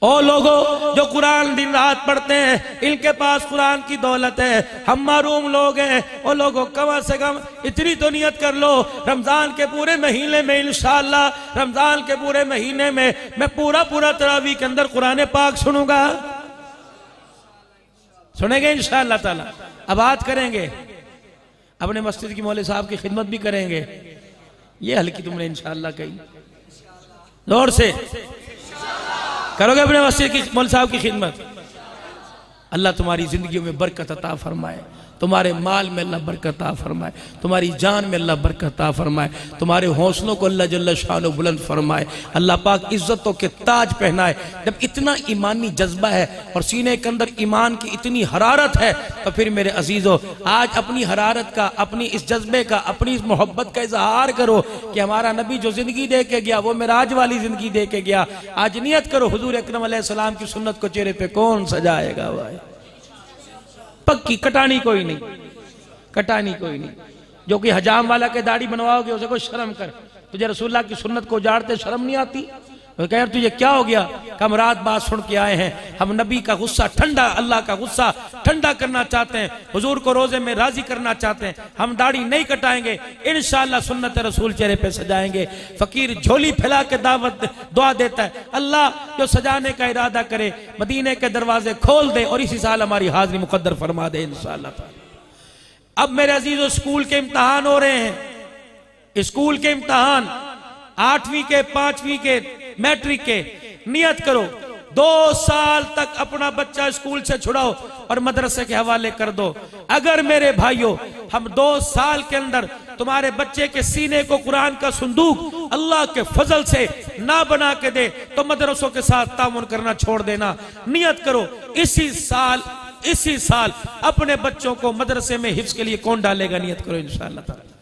اور لوگوں جو قرآن دن رات پڑھتے ہیں، ان کے پاس قرآن کی دولت ہے، ہم محروم لوگ ہیں، اور لوگوں کم سے کم اتنی تو نیت کر لو، رمضان کے پورے مہینے میں انشاءاللہ، رمضان کے پورے مہینے میں میں پورا تراویح کے اندر قرآن پاک سنوں گا۔ سنیں گے انشاءاللہ تعالی؟ عبادت کریں گے، اپنے مسجد کی مولوی صاحب کی خدمت بھی کریں گے۔ یہ ہلکی تم نے انشاءاللہ کہی، زور سے کرو گے اپنے مسجد کی مولوی صاحب کی خدمت؟ اللہ تمہاری زندگیوں میں برکت عطا فرمائے، تمہارے مال میں اللہ برکت عطا فرمائے، تمہاری جان میں اللہ برکت عطا فرمائے، تمہارے حوصلوں کو اللہ جل شانہ بلند فرمائے، اللہ پاک عزتوں کے تاج پہنائے۔ جب اتنا ایمانی جذبہ ہے اور سینے کے اندر ایمان کی اتنی حرارت ہے تو پھر میرے عزیزو آج اپنی حرارت کا، اپنی اس جذبے کا، اپنی اس محبت کا اظہار کرو کہ ہمارا نبی جو زندگی دے کے گیا وہ معراج والی زندگی دے کے گیا۔ آج نیت کرو، حضور اکرم علیہ السلام کی سنت کو چہرے پہ کون سجائے گا؟ بھائی پکی، کٹانی کوئی نہیں، کٹانی کوئی نہیں۔ جو کہ حجام والا کے داڑھی بنواؤ گے اسے کوئی شرم کر، تجھے رسول اللہ کی سنت کو اجاڑتے شرم نہیں آتی؟ وہ کہہ یار تجھے کیا ہو گیا؟ کہ ہم رات بات سن کے آئے ہیں، ہم نبی کا غصہ ٹھنڈا، اللہ کا غصہ ٹھنڈا کرنا چاہتے ہیں، حضور کو روزے میں راضی کرنا چاہتے ہیں، ہم داڑھی نہیں کٹائیں گے، انشاءاللہ سنت رسول چہرے پہ سجائیں گے۔ فقیر جھولی پھیلا کے دعا دیتا ہے، اللہ جو سجانے کا ارادہ کرے مدینے کے دروازے کھول دے اور اسی سال ہماری حاضری مقدر فرما دے انشاءاللہ تعالی۔ اب میرے عزیزو اسکول کے امتحان ہو رہے ہیں، اسکول کے امتحان 8ویں کے، 5ویں کے، میٹرک کے۔ نیت کرو 2 سال تک اپنا بچہ اسکول سے چھڑاؤ اور مدرسے کے حوالے کر دو۔ اگر میرے بھائیوں ہم 2 سال کے اندر تمہارے بچے کے سینے کو قرآن کا صندوق اللہ کے فضل سے نہ بنا کے دے تو مدرسوں کے ساتھ تعاون کرنا چھوڑ دینا۔ نیت کرو اسی سال اپنے بچوں کو مدرسے میں حفظ کے لیے کون ڈالے گا؟ نیت کرو انشاءاللہ تعالی،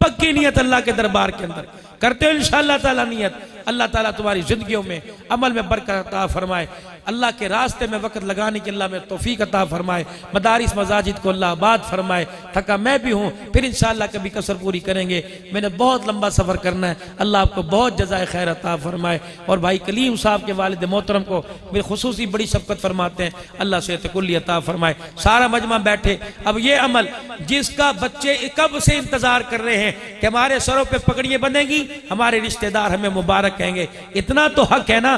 پکی نیت اللہ کے دربار کے اندر کرتے ہو انشاءاللہ تعالی نیت۔ اللہ تعالیٰ تمہاری زندگیوں میں عمل میں برکت عطا فرمائے، اللہ کے راستے میں وقت لگانے کی اللہ میں توفیق عطا فرمائے، مدارس مساجد کو اللہ آباد فرمائے۔ تھکا میں بھی ہوں، پھر انشاءاللہ کبھی کسر پوری کریں گے، میں نے بہت لمبا سفر کرنا ہے۔ اللہ آپ کو بہت جزائے خیر عطا فرمائے، اور بھائی کلیم صاحب کے والد محترم کو میرے خصوصی بڑی شفقت فرماتے ہیں، اللہ صحت کلی عطا فرمائے۔ سارا مجمع بیٹھے، اب یہ عمل جس کا بچے کب سے انتظار کر رہے ہیں کہ ہمارے سروں پہ پگڑیاں بندھیں گی، ہمارے رشتہ دار ہمیں مبارک کہیں گے، اتنا تو حق ہے نا